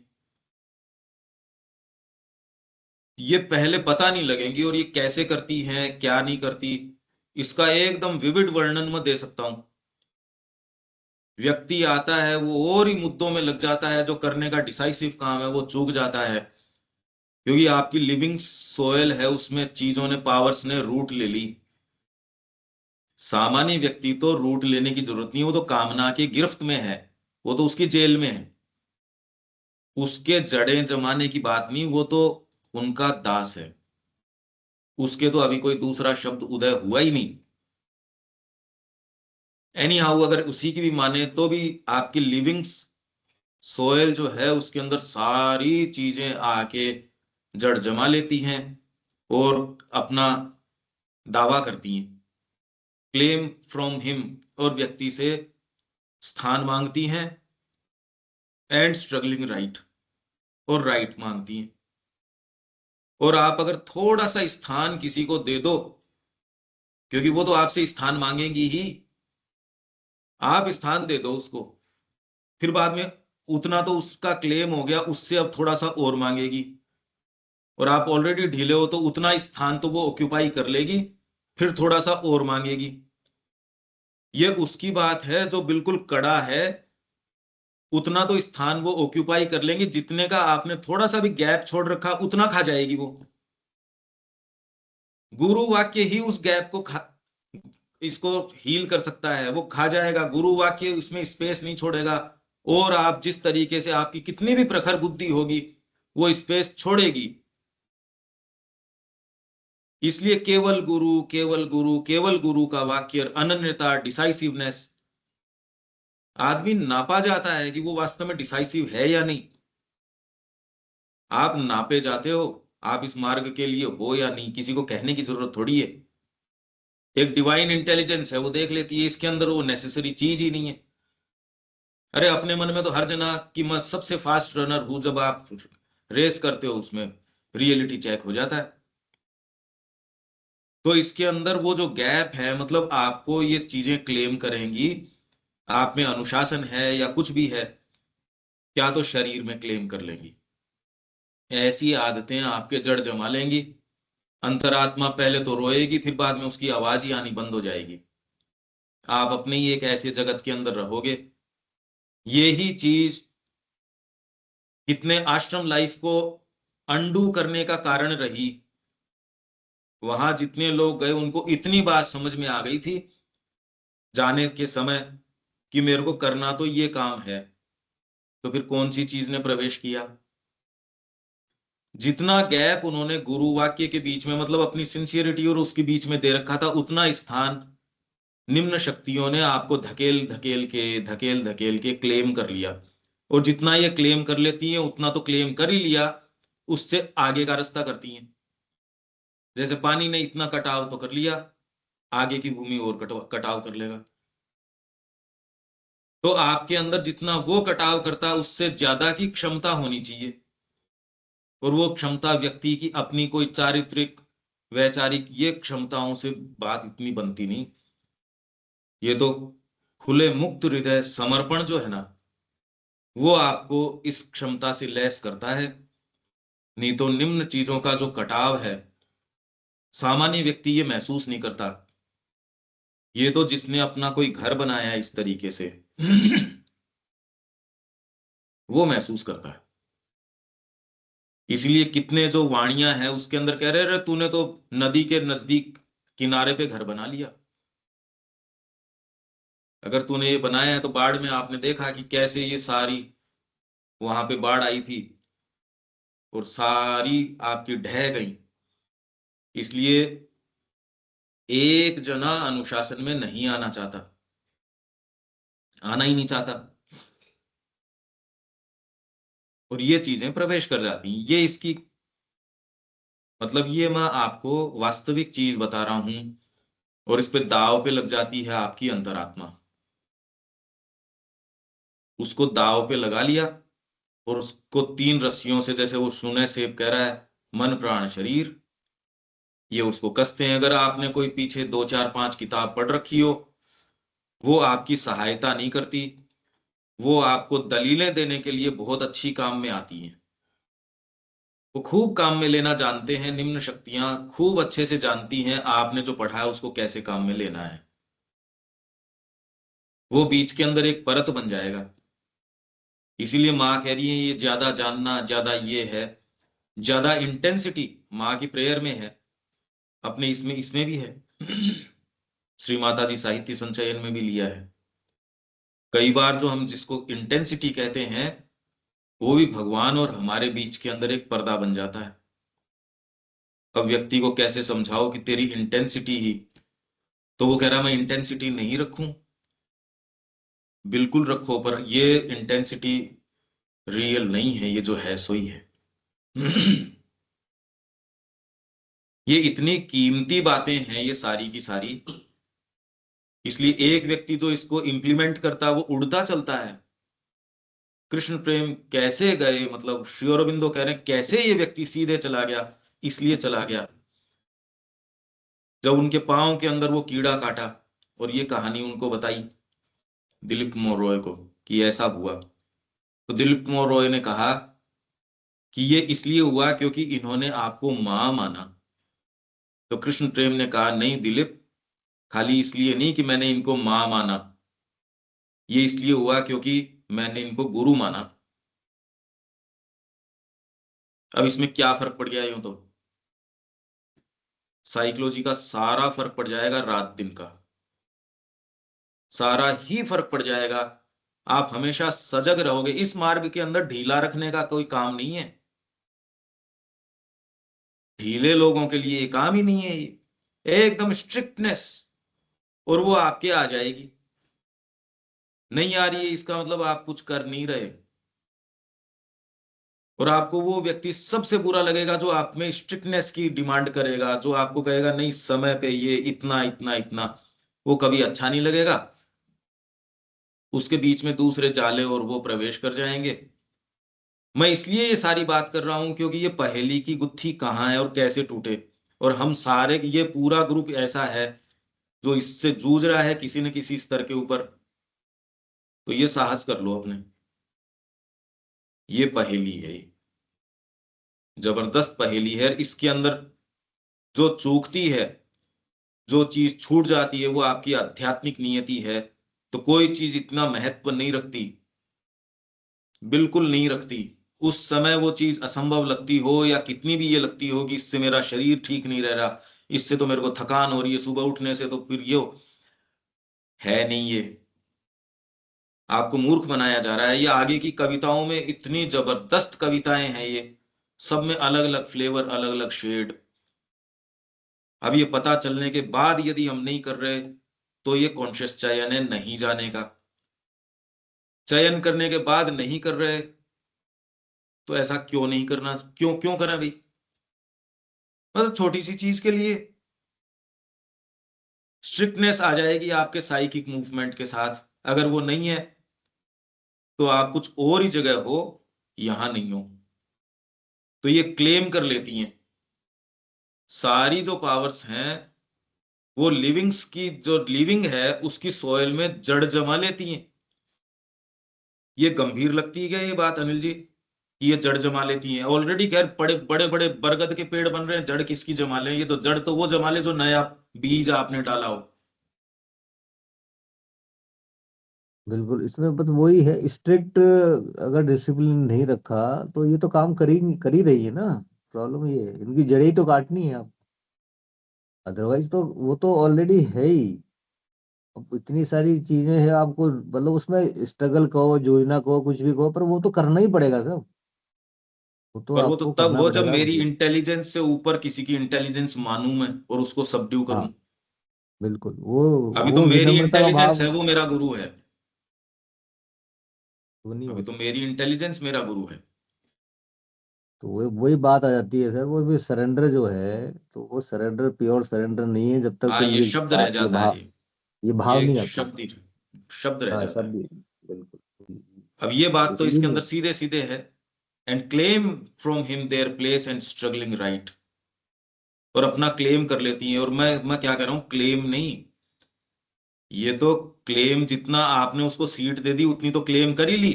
ये पहले पता नहीं लगेंगी, और ये कैसे करती हैं, क्या नहीं करती, इसका एकदम विविड वर्णन मैं दे सकता हूं। व्यक्ति आता है, वो और ही मुद्दों में लग जाता है, जो करने का डिसाइसिव काम है वो चूक जाता है, क्योंकि आपकी लिविंग सोयल है, उसमें चीजों ने, पावर्स ने रूट ले ली। सामान्य व्यक्ति तो रूट लेने की जरूरत नहीं, वो तो कामना की गिरफ्त में है, वो तो उसकी जेल में है। उसके जड़ें जमाने की बात नहीं, वो तो उनका दास है। उसके तो अभी कोई दूसरा शब्द उदय हुआ ही नहीं। एनी हाउ, अगर उसी की भी माने तो भी आपकी लिविंग सोयल जो है उसके अंदर सारी चीजें आके जड़ जमा लेती हैं और अपना दावा करती हैं। क्लेम फ्रॉम हिम, और व्यक्ति से स्थान मांगती हैं। एंड स्ट्रगलिंग राइट, और राइट मांगती हैं। और आप अगर थोड़ा सा स्थान किसी को दे दो, क्योंकि वो तो आपसे स्थान मांगेंगी ही, आप स्थान दे दो उसको, फिर बाद में उतना तो उसका क्लेम हो गया, उससे अब थोड़ा सा और मांगेगी, और आप ऑलरेडी ढीले हो तो उतना स्थान तो वो ऑक्यूपाई कर लेगी, फिर थोड़ा सा और मांगेगी। ये उसकी बात है जो बिल्कुल कड़ा है, उतना तो स्थान वो ऑक्यूपाई कर लेंगे, जितने का आपने थोड़ा सा भी गैप छोड़ रखा उतना खा जाएगी वो। गुरु वाक्य ही उस गैप को इसको हील कर सकता है, वो खा जाएगा। गुरु वाक्य उसमें स्पेस नहीं छोड़ेगा, और आप जिस तरीके से आपकी कितनी भी प्रखर बुद्धि होगी वो स्पेस छोड़ेगी। इसलिए केवल गुरु, केवल गुरु, केवल गुरु का वाक्य, अनन्यता, डिसाइसिवनेस, आदमी नापा जाता है कि वो वास्तव में डिसाइसिव है या नहीं। आप नापे जाते हो, आप इस मार्ग के लिए हो या नहीं, किसी को कहने की जरूरत थोड़ी है। एक डिवाइन इंटेलिजेंस है, वो देख लेती है, इसके अंदर वो नेसेसरी चीज ही नहीं है। अरे अपने मन में तो हर जना की मैं सबसे फास्ट रनर हूं, जब आप रेस करते हो उसमें रियलिटी चेक हो जाता है। तो इसके अंदर वो जो गैप है, मतलब आपको ये चीजें क्लेम करेंगी, आप में अनुशासन है या कुछ भी है, क्या तो शरीर में क्लेम कर लेंगी। ऐसी आदतें आपके जड़ जमा लेंगी। अंतरात्मा पहले तो रोएगी, फिर बाद में उसकी आवाज ही आनी बंद हो जाएगी। आप अपने ही एक ऐसे जगत के अंदर रहोगे। यही चीज कितने आश्रम लाइफ को अंडू करने का कारण रही। वहां जितने लोग गए उनको इतनी बात समझ में आ गई थी जाने के समय कि मेरे को करना तो ये काम है, तो फिर कौन सी चीज ने प्रवेश किया। जितना गैप उन्होंने गुरु वाक्य के बीच में, मतलब अपनी सिंसियरिटी और उसके बीच में दे रखा था, उतना स्थान निम्न शक्तियों ने आपको धकेल धकेल के क्लेम कर लिया। और जितना ये क्लेम कर लेती हैं उतना तो क्लेम कर ही लिया, उससे आगे का रास्ता करती हैं। जैसे पानी ने इतना कटाव तो कर लिया, आगे की भूमि और कटाव कर लेगा। तो आपके अंदर जितना वो कटाव करता उससे ज्यादा की क्षमता होनी चाहिए। और वो क्षमता व्यक्ति की अपनी कोई चारित्रिक, वैचारिक, ये क्षमताओं से बात इतनी बनती नहीं। ये तो खुले मुक्त हृदय समर्पण जो है ना, वो आपको इस क्षमता से लैस करता है। नहीं तो निम्न चीजों का जो कटाव है, सामान्य व्यक्ति ये महसूस नहीं करता। ये तो जिसने अपना कोई घर बनाया है इस तरीके से वो महसूस करता है। इसलिए कितने जो वाणियां हैं उसके अंदर कह रहे तूने तो नदी के नजदीक किनारे पे घर बना लिया। अगर तूने ये बनाया है तो बाढ़ में आपने देखा कि कैसे ये सारी वहां पे बाढ़ आई थी और सारी आपकी ढह गई। इसलिए एक जना अनुशासन में नहीं आना चाहता, आना ही नहीं चाहता, और ये चीजें प्रवेश कर जाती हैं। ये इसकी मतलब, ये मैं आपको वास्तविक चीज बता रहा हूं, और इस पे दाव पे लग जाती है आपकी अंतरात्मा। उसको दाव पे लगा लिया और उसको 3 रस्सियों से, जैसे वो सुने सेब कह रहा है, मन प्राण शरीर, ये उसको कसते हैं। अगर आपने कोई पीछे 2 4 5 किताब पढ़ रखी हो, वो आपकी सहायता नहीं करती। वो आपको दलीलें देने के लिए बहुत अच्छी काम में आती हैं। वो खूब काम में लेना जानते हैं, निम्न शक्तियां खूब अच्छे से जानती हैं आपने जो पढ़ा है उसको कैसे काम में लेना है। वो बीच के अंदर एक परत बन जाएगा। इसीलिए माँ कह रही है ये ज्यादा जानना, ज्यादा ये है, ज्यादा इंटेंसिटी माँ की प्रेयर में है, अपने इसमें इसमें भी है। श्री माता जी साहित्य संचयन में भी लिया है। कई बार जो हम जिसको इंटेंसिटी कहते हैं, वो भी भगवान और हमारे बीच के अंदर एक पर्दा बन जाता है। अब व्यक्ति को कैसे समझाओ कि तेरी इंटेंसिटी ही, तो वो कह रहा मैं इंटेंसिटी नहीं रखूं। बिल्कुल रखो, पर ये इंटेंसिटी रियल नहीं है, ये जो है सो ही है। ये इतनी कीमती बातें हैं ये सारी की सारी। इसलिए एक व्यक्ति जो इसको इंप्लीमेंट करता है वो उड़ता चलता है। कृष्ण प्रेम कैसे गए, मतलब श्री अरबिंदो कह रहे हैं कैसे ये व्यक्ति सीधे चला गया। इसलिए चला गया जब उनके पांव के अंदर वो कीड़ा काटा और ये कहानी उनको बताई दिलीप कुमार रॉय को कि ऐसा हुआ। तो दिलीप कुमार रॉय ने कहा कि ये इसलिए हुआ क्योंकि इन्होंने आपको मां माना। तो कृष्ण प्रेम ने कहा नहीं दिलीप, खाली इसलिए नहीं कि मैंने इनको मां माना, ये इसलिए हुआ क्योंकि मैंने इनको गुरु माना। अब इसमें क्या फर्क पड़ गया यूं तो साइकोलॉजी का सारा फर्क पड़ जाएगा, रात दिन का सारा ही फर्क पड़ जाएगा। आप हमेशा सजग रहोगे। इस मार्ग के अंदर ढीला रखने का कोई काम नहीं है, ढीले लोगों के लिए काम ही नहीं है ये, एकदम स्ट्रिक्टनेस। और वो आपके आ जाएगी, नहीं आ रही है इसका मतलब आप कुछ कर नहीं रहे। और आपको वो व्यक्ति सबसे बुरा लगेगा जो आप में स्ट्रिक्टनेस की डिमांड करेगा, जो आपको कहेगा नहीं समय पे ये इतना इतना इतना, वो कभी अच्छा नहीं लगेगा। उसके बीच में दूसरे जाले और वो प्रवेश कर जाएंगे। मैं इसलिए ये सारी बात कर रहा हूं क्योंकि ये पहेली की गुत्थी कहाँ है और कैसे टूटे। और हम सारे, ये पूरा ग्रुप ऐसा है जो इससे जूझ रहा है किसी न किसी स्तर के ऊपर। तो ये साहस कर लो अपने, ये पहेली है, ये जबरदस्त पहेली है। इसके अंदर जो चूकती है, जो चीज छूट जाती है, वो आपकी आध्यात्मिक नियति है। तो कोई चीज इतना महत्व नहीं रखती, बिल्कुल नहीं रखती। उस समय वो चीज असंभव लगती हो या कितनी भी ये लगती हो कि इससे मेरा शरीर ठीक नहीं रह रहा, इससे तो मेरे को थकान हो रही है सुबह उठने से, तो फिर ये है नहीं। ये आपको मूर्ख बनाया जा रहा है। ये आगे की कविताओं में इतनी जबरदस्त कविताएं हैं, ये सब में अलग अलग फ्लेवर, अलग अलग शेड। अब ये पता चलने के बाद यदि हम नहीं कर रहे तो ये कॉन्शियस चयन है नहीं जाने का। चयन करने के बाद नहीं कर रहे तो ऐसा क्यों नहीं करना, क्यों क्यों करें भाई। मतलब छोटी सी चीज के लिए स्ट्रिक्टनेस आ जाएगी आपके साइकिक मूवमेंट के साथ। अगर वो नहीं है तो आप कुछ और ही जगह हो, यहां नहीं हो। तो ये क्लेम कर लेती हैं सारी जो पावर्स हैं, वो लिविंग्स की जो लिविंग है उसकी सॉइल में जड़ जमा लेती हैं। ये गंभीर लगती है ये बात अनिल जी कि ये जड़ जमा लेती हैं। ऑलरेडी खैर बड़े बड़े बड़े बरगद के पेड़ बन रहे हैं, जड़ किसकी जमा ले? ये तो जड़ तो वो जमा ले जो नया बीज आपने डाला हो। बिल्कुल, इसमें बस वही है, स्ट्रिक्ट अगर डिसिप्लिन नहीं रखा तो ये तो काम कर ही रही है ना। प्रॉब्लम ये है, इनकी जड़ें ही तो काटनी है आप, अदरवाइज तो वो तो ऑलरेडी है ही। अब इतनी सारी चीजें हैं आपको, मतलब उसमें स्ट्रगल कहो, योजना कहो, कुछ भी कहो, पर वो तो करना ही पड़ेगा सब। वो तो पर वो तो आपको तब करना हो जब पड़ेगा। मेरी इंटेलिजेंस से ऊपर किसी की इंटेलिजेंस मानूं मैं और उसको सबड्यू हाँ, करूं। बिल्कुल, अभी तो वो मेरी विनम्रता का इंटेलिजेंस भाव है वो मेरा गुरु है। वो नहीं अभी तो होता। मेरी इंटेलिजेंस मेरा गुरु है। तो वही बात आ जाती है सर, वो भी सरेंडर जो है, तो वो सरेंडर प्योर सरेंडर नहीं है जब तक हाँ, ये ये शब्द रह जाता है ये ये भाव एक नहीं आता। शब्द रह हाँ, जाता है। सब बिल्कुल। अब ये बात तो इसके इसलिए अंदर सीधे सीधे है। And claim from him their place and struggling right. और अपना क्लेम कर लेती हैं। और मैं क्या कह रहा हूं, क्लेम नहीं, ये तो क्लेम जितना आपने उसको सीट दे दी उतनी तो क्लेम कर ही ली।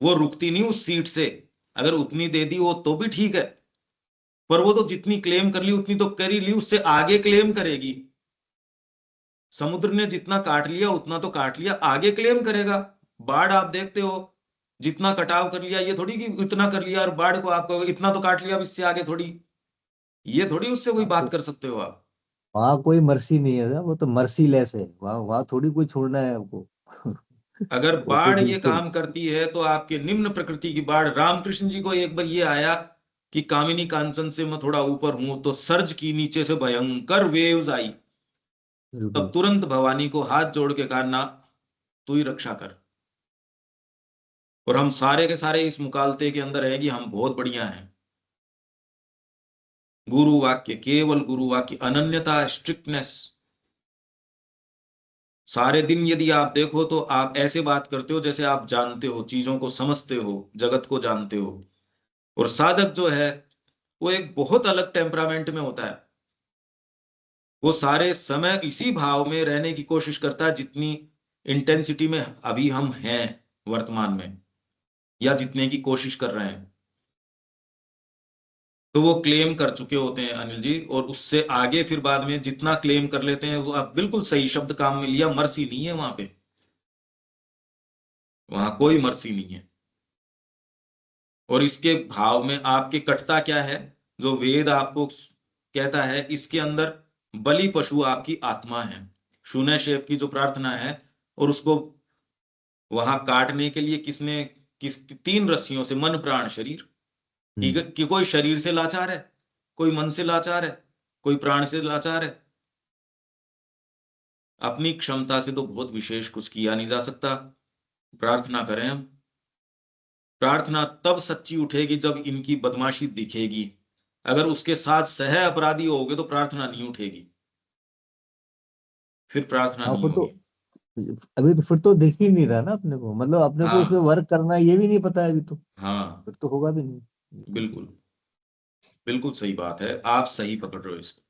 वो रुकती नहीं उस सीट से। अगर उतनी दे दी वो तो भी ठीक है, पर वो तो जितनी क्लेम कर ली उतनी तो कर ही ली, उससे आगे क्लेम करेगी। समुद्र ने जितना काट लिया उतना तो काट लिया, आगे क्लेम करेगा। बाढ़ आप देखते हो, जितना कटाव कर लिया, ये थोड़ी कि इतना कर लिया और बाढ़ को आपको इतना तो काट लिया, अब इससे आगे थोड़ी, ये थोड़ी उससे कोई बात कर सकते हो आप। वहां कोई मर्सी नहीं है सर, वो तो मर्सीलेस है, वहां वहां थोड़ी कोई छोड़ना है आपको। अगर वो तो बाढ़ ये बिल्कुल। काम करती है तो आपके निम्न प्रकृति की बाढ़, रामकृष्ण जी को एक बार ये आया कि कामिनी कांचन से मैं थोड़ा ऊपर हूं तो सर्ज की नीचे से भयंकर वेव्स आई। तब बिल्कुल। तुरंत भवानी को हाथ जोड़ के कहा ना, तू ही रक्षा कर। और हम सारे के सारे इस मुकालते के अंदर है कि हम बहुत बढ़िया हैं। गुरु वाक्य, केवल गुरु वाक्य, अनन्यता, स्ट्रिक्टनेस। सारे दिन यदि आप देखो तो आप ऐसे बात करते हो जैसे आप जानते हो, चीजों को समझते हो, जगत को जानते हो। और साधक जो है वो एक बहुत अलग टेम्परामेंट में होता है। वो सारे समय इसी भाव में रहने की कोशिश करता है जितनी इंटेंसिटी में अभी हम हैं वर्तमान में, या जितने की कोशिश कर रहे हैं। तो वो क्लेम कर चुके होते हैं अनिल जी, और उससे आगे फिर बाद में जितना क्लेम कर लेते हैं वो, आप बिल्कुल सही शब्द काम में लिया, मर्सी नहीं है वहां पे। वहां कोई मर्सी नहीं है। और इसके भाव में आपके कटता क्या है, जो वेद आपको कहता है, इसके अंदर बलि पशु आपकी आत्मा है, शून्य शेप की जो प्रार्थना है, और उसको वहां काटने के लिए किस 3 रस्सियों से, मन प्राण शरीर, कि कोई शरीर से लाचार है, कोई मन से लाचार है, कोई प्राण से लाचार है। अपनी क्षमता से तो बहुत विशेष कुछ किया नहीं जा सकता। प्रार्थना करें हम। प्रार्थना तब सच्ची उठेगी जब इनकी बदमाशी दिखेगी। अगर उसके साथ सह अपराधी होगे तो प्रार्थना नहीं उठेगी, फिर प्रार्थना हाँ नहीं फिर तो, होगी। अभी तो फिर तो दिख ही नहीं रहा ना अपने को, मतलब अपने को उसमें हाँ वर्क करना है ये भी नहीं पता है अभी तो, हाँ, फिर तो होगा भी नहीं। बिल्कुल सही। बिल्कुल बिल्कुल सही बात है, आप सही पकड़ रहे हो इसको।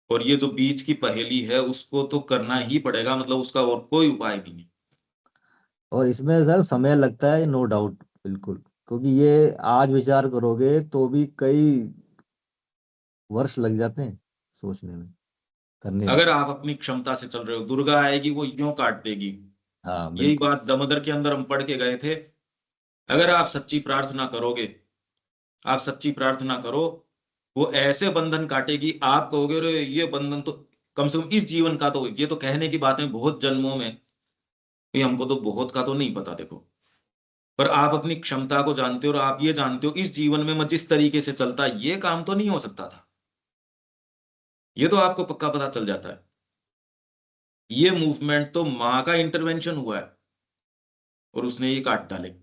और ये जो बीच की पहेली है उसको तो करना ही पड़ेगा, मतलब उसका और कोई उपाय नहीं है। और इसमें सर समय लगता है, नो डाउट, बिल्कुल, क्योंकि ये आज विचार करोगे तो भी कई वर्ष लग जाते हैं सोचने में, करने में। अगर आप अपनी क्षमता से चल रहे हो, दुर्गा आएगी वो यूं काट देगी। हाँ यही बिल्कुल। बात दमोदर के अंदर हम पढ़ के गए थे। अगर आप सच्ची प्रार्थना करोगे, आप सच्ची प्रार्थना करो, वो ऐसे बंधन काटेगी, आप कहोगे रे ये बंधन तो कम से कम इस जीवन का, तो ये तो कहने की बातें बहुत जन्मों में, ये हमको तो बहुत का तो नहीं पता देखो, पर आप अपनी क्षमता को जानते हो और आप ये जानते हो इस जीवन में मैं जिस तरीके से चलता ये काम तो नहीं हो सकता था, ये तो आपको पक्का पता चल जाता है। ये मूवमेंट तो मां का इंटरवेंशन हुआ है और उसने ये काट डाले।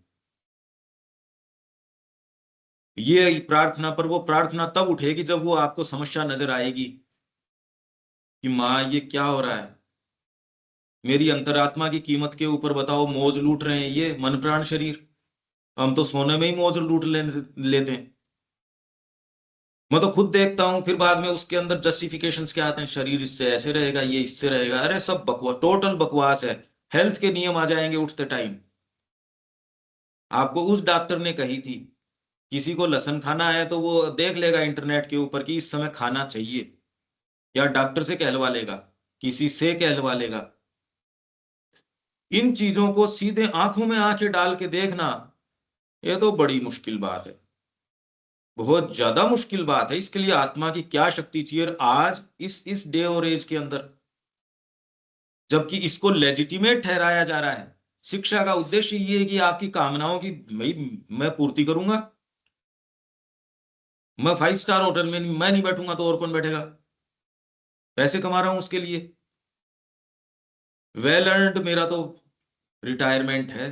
ये प्रार्थना पर, वो प्रार्थना तब उठेगी जब वो आपको समस्या नजर आएगी कि मां ये क्या हो रहा है, मेरी अंतरात्मा की कीमत के ऊपर बताओ मौज लूट रहे हैं ये मन प्राण शरीर। हम तो सोने में ही मौज लूट लेते हैं। मैं तो खुद देखता हूं, फिर बाद में उसके अंदर जस्टिफिकेशंस क्या आते हैं, शरीर इससे ऐसे रहेगा, ये इससे रहेगा, अरे सब बकवास, टोटल बकवास है। हेल्थ के नियम आ जाएंगे उठते टाइम। आपको उस डॉक्टर ने कही थी किसी को लहसुन खाना है तो वो देख लेगा इंटरनेट के ऊपर कि इस समय खाना चाहिए, या डॉक्टर से कहलवा लेगा, किसी से कहलवा लेगा। इन चीजों को सीधे आंखों में आंखें डाल के देखना, ये तो बड़ी मुश्किल बात है, बहुत ज्यादा मुश्किल बात है। इसके लिए आत्मा की क्या शक्ति चाहिए, और आज इस डे और एज के अंदर, जबकि इसको लेजिटिमेट ठहराया जा रहा है। शिक्षा का उद्देश्य ये है कि आपकी कामनाओं की मैं पूर्ति करूंगा। मैं 5 स्टार होटल में मैं नहीं बैठूंगा तो और कौन बैठेगा, पैसे कमा रहा हूं उसके लिए। वेल अर्नड मेरा तो रिटायरमेंट है,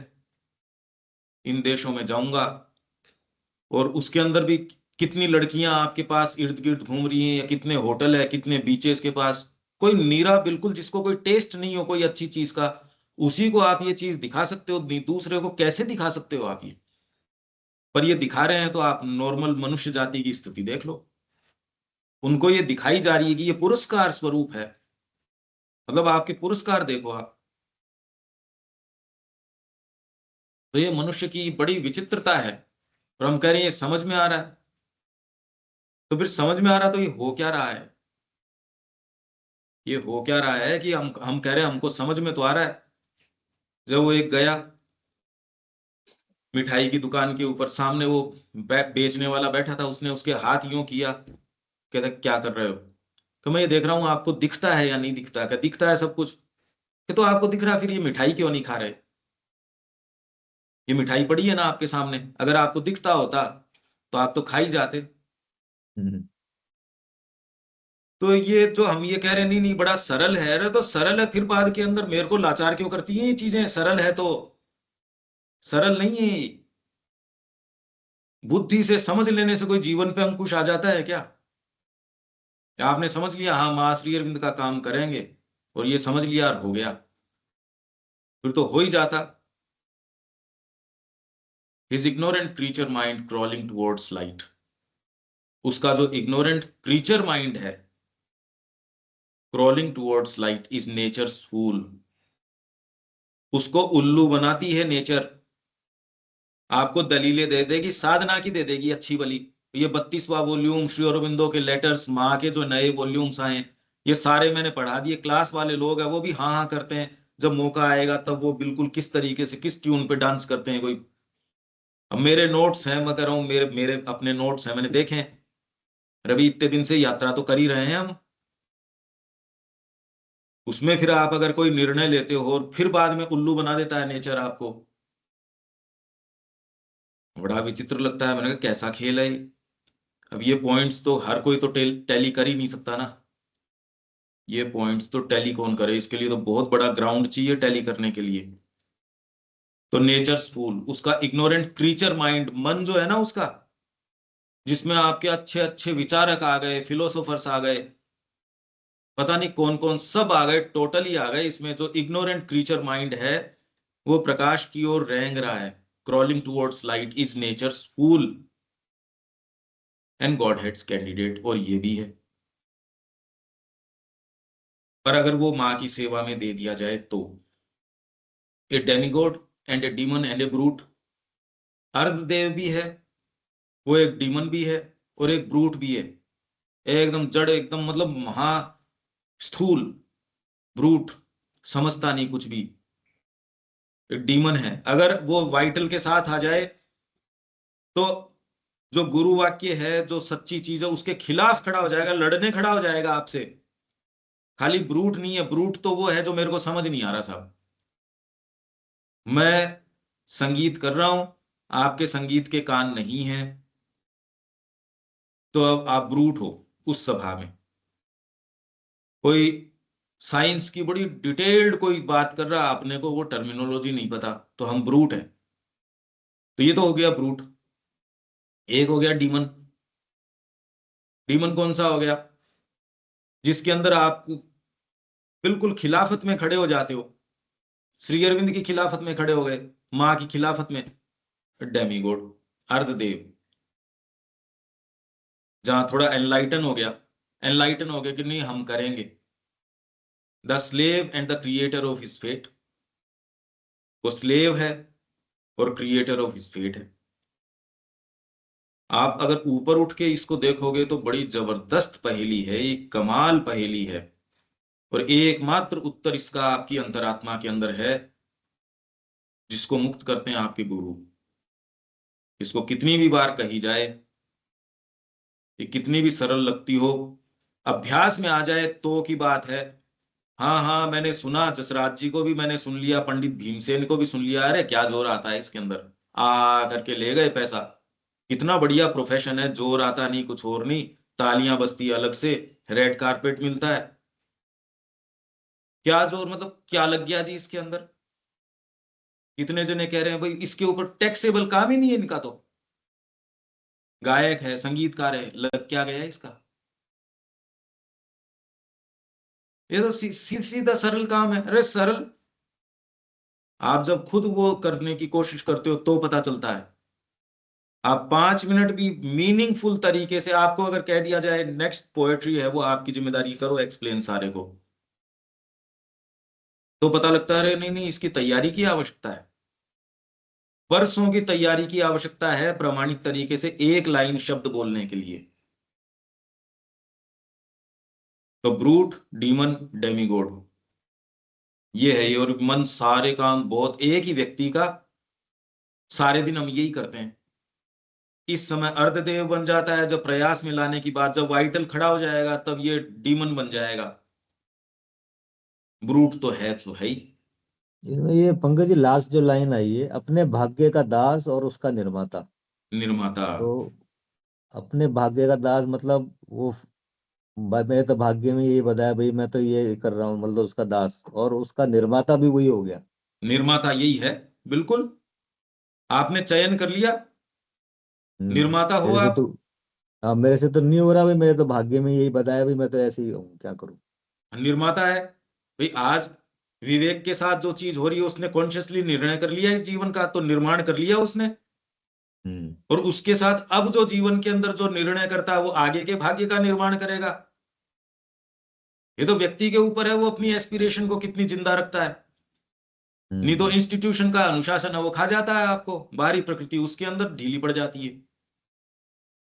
इन देशों में जाऊंगा, और उसके अंदर भी कितनी लड़कियां आपके पास इर्द गिर्द घूम रही हैं, या कितने होटल है, कितने बीचेस के पास। कोई नीरा बिल्कुल जिसको कोई टेस्ट नहीं हो कोई अच्छी चीज का, उसी को आप ये चीज दिखा सकते हो, दूसरे को कैसे दिखा सकते हो आप ये। पर ये दिखा रहे हैं तो आप नॉर्मल मनुष्य जाति की स्थिति देख लो, उनको ये दिखाई जा रही है कि ये पुरस्कार स्वरूप है, मतलब आपके पुरस्कार देखो आप। तो ये मनुष्य की बड़ी विचित्रता है, और हम कह रहे हैं ये समझ में आ रहा है। तो फिर समझ में आ रहा तो ये हो क्या रहा है, ये हो क्या रहा है कि हम कह रहे हैं हमको समझ में तो आ रहा है। जब वो एक गया मिठाई की दुकान के ऊपर, सामने वो बेचने वाला बैठा था, उसने उसके हाथ यूं किया, कहता क्या कर रहे हो, तो मैं ये देख रहा हूं आपको दिखता है या नहीं दिखता, क्या दिखता है सब कुछ, कि तो आपको दिख रहा है फिर ये मिठाई क्यों नहीं खा रहे, ये मिठाई पड़ी है ना आपके सामने, अगर आपको दिखता होता तो आप तो खा ही जाते। हम्म। तो ये जो हम ये कह रहे हैं नहीं नहीं बड़ा सरल है, अरे तो सरल है, फिर बाद के अंदर मेरे को लाचार क्यों करती है ये चीजें, सरल है तो सरल नहीं है ये। बुद्धि से समझ लेने से कोई जीवन पे अंकुश आ जाता है क्या। आपने समझ लिया हाँ मां श्री अरविंद का काम करेंगे, और ये समझ लिया और हो गया, फिर तो हो ही जाता। His ignorant creature mind crawling towards light, उसका जो इग्नोरेंट क्रीचर माइंड है crawling towards light is nature's fool, उसको उल्लू बनाती है नेचर। आपको दलीलें दे देगी, साधना की दे देगी अच्छी वाली। ये 32वां वॉल्यूम श्री अरविंदो के लेटर्स, माँ के जो नए वॉल्यूम्स आए, ये सारे मैंने पढ़ा दिए, क्लास वाले लोग हैं वो भी हाँ हाँ करते हैं। जब मौका आएगा तब वो बिल्कुल किस तरीके से किस ट्यून पे डांस करते हैं कोई। अब मेरे नोट्स हैं, मैं कह रहा हूं मेरे मेरे अपने नोट्स हैं, मैंने देखे हैं। रवि इतने दिन से यात्रा तो कर ही रहे हैं हम, उसमें फिर आप अगर कोई निर्णय लेते हो और फिर बाद में उल्लू बना देता है नेचर आपको, बड़ा विचित्र लगता है। मैंने कहा कैसा खेल है ये? अब ये पॉइंट्स तो हर कोई तो टैली कर ही नहीं सकता ना, ये पॉइंट्स तो टैली कौन करे, इसके लिए तो बहुत बड़ा ग्राउंड चाहिए टैली करने के लिए। तो नेचर्स फूल, उसका इग्नोरेंट क्रीचर माइंड, मन जो है ना उसका, जिसमें आपके अच्छे अच्छे विचारक आ गए, फिलोसोफर्स आ गए, पता नहीं कौन कौन सब आ गए, टोटली आ गए इसमें। जो इग्नोरेंट क्रीचर माइंड है वो प्रकाश की ओर रेंग रहा है, crawling towards light is nature's fool and god heads candidate, और ये भी है। पर अगर वो माँ की सेवा में दे दिया जाए तो a demigod and a demon and a brute, अर्धदेव भी है, वो एक डीमन भी है और एक ब्रूट भी है, एकदम जड़, एकदम मतलब महा स्थूल ब्रूट, समझता नहीं कुछ भी, एक डीमन है। अगर वो वाइटल के साथ आ जाए तो जो गुरु वाक्य है, जो सच्ची चीज है, उसके खिलाफ खड़ा हो जाएगा, लड़ने खड़ा हो जाएगा आपसे। खाली ब्रूट नहीं है, ब्रूट तो वो है जो मेरे को समझ नहीं आ रहा साहब, मैं संगीत कर रहा हूं, आपके संगीत के कान नहीं है, तो अब आप ब्रूट हो उस सभा में। कोई साइंस की बड़ी डिटेल्ड कोई बात कर रहा, अपने को वो टर्मिनोलॉजी नहीं पता, तो हम ब्रूट है। तो ये तो हो गया ब्रूट। एक हो गया डीमन। डीमन कौन सा हो गया? जिसके अंदर आप बिल्कुल खिलाफत में खड़े हो जाते हो, श्री अरविंद की खिलाफत में खड़े हो गए, माँ की खिलाफत में, डेमीगॉड, अर्धदेव। जहां थोड़ा एनलाइटन हो गया, एनलाइटन हो गया कि नहीं हम करेंगे, the slave and the creator of his fate, वो स्लेव है और क्रिएटर ऑफ हिज फेट है। आप अगर ऊपर उठ के इसको देखोगे तो बड़ी जबरदस्त पहेली है, एक कमाल पहेली है, और एकमात्र उत्तर इसका आपकी अंतरात्मा के अंदर है, जिसको मुक्त करते हैं आपके गुरु। इसको कितनी भी बार कही जाए, ये कितनी भी सरल लगती हो, अभ्यास में आ जाए तो की बात है। हाँ हाँ, मैंने सुना, जसराज जी को भी मैंने सुन लिया, पंडित भीमसेन को भी सुन लिया, अरे क्या जोर आता है इसके अंदर, आ करके ले गए पैसा। कितना बढ़िया प्रोफेशन है, जोर आता नहीं, कुछ और नहीं, तालियां बजती अलग से, रेड कारपेट मिलता है, क्या जोर, मतलब क्या लग गया जी इसके अंदर। कितने जने कह रहे हैं भाई इसके ऊपर टैक्सेबल काम ही नहीं है इनका, तो गायक है, संगीतकार है, लग क्या गया इसका। ये तो सीधा सरल काम है, अरे सरल। आप जब खुद वो करने की कोशिश करते हो तो पता चलता है। आप 5 मिनट भी मीनिंगफुल तरीके से, आपको अगर कह दिया जाए नेक्स्ट पोएट्री है वो आपकी जिम्मेदारी, करो एक्सप्लेन सारे को, तो पता लगता है अरे नहीं नहीं, इसकी तैयारी की आवश्यकता है, वर्षों की तैयारी की आवश्यकता है प्रामाणिक तरीके से एक लाइन शब्द बोलने के लिए। तो ब्रूट, डीमन, डेमिगॉड, ये है ये। और मन सारे काम बहुत, एक ही व्यक्ति का सारे दिन हम यही करते हैं। इस समय अर्धदेव बन जाता है, जब प्रयास में लाने की बात, जब वाइटल खड़ा हो जाएगा तब ये डीमन बन जाएगा। ब्रूट तो है ही। इसमें ये पंकज जी लास्ट जो लाइन आई है, अपने भाग्य का दास और उसका निर्माता। निर्माता। तो अपने भाग्य का दास मतलब वो मेरे तो भाग्य में ये बताया भाई, मैं तो ये कर रहा हूँ, मतलब उसका दास, और उसका निर्माता भी वही हो गया। निर्माता यही है, बिल्कुल। आपने चयन कर लिया, निर्माता हो मेरे से आप। तो, हाँ मेरे से तो नहीं हो रहा भाई, मेरे तो भाग्य में यही बताया भाई, मैं तो ऐसे ही हूँ, क्या करूँ। निर्माता है भाई। आज विवेक के साथ जो चीज हो रही है, उसने कॉन्शियसली निर्णय कर लिया इस जीवन का, तो निर्माण कर लिया उसने। हम्म और उसके साथ अब जो जीवन के अंदर जो निर्णय करता है वो आगे के भाग्य का निर्माण करेगा। ये तो व्यक्ति के ऊपर है, वो अपनी एस्पिरेशन को कितनी जिंदा रखता है। नहीं तो हम्म इंस्टीट्यूशन का अनुशासन है वो खा जाता है आपको, बाहरी प्रकृति उसके अंदर ढीली पड़ जाती है।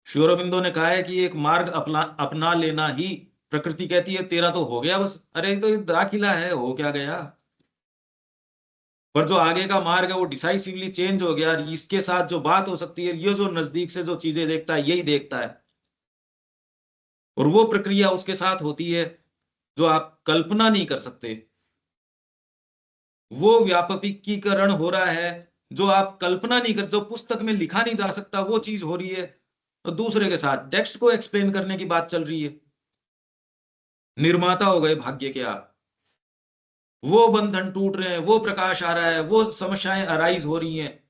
श्री अरबिंदो ने कहा है कि एक मार्ग अपना लेना ही, प्रकृति कहती है तेरा तो हो गया बस, अरे तो दाखिला है, हो क्या गया। पर जो आगे का मार्ग है वो डिसाइसिवली चेंज हो गया। इसके साथ जो बात हो सकती है, ये जो नजदीक से जो चीजें देखता है यही देखता है, और वो प्रक्रिया उसके साथ होती है जो आप कल्पना नहीं कर सकते। वो व्यापकीकरण हो रहा है जो आप कल्पना नहीं कर, जो पुस्तक में लिखा नहीं जा सकता, वो चीज हो रही है। तो दूसरे के साथ टेक्स्ट को एक्सप्लेन करने की बात चल रही है। निर्माता हो गए भाग्य के आप। वो बंधन टूट रहे हैं, वो प्रकाश आ रहा है, वो समस्याएं अराइज हो रही हैं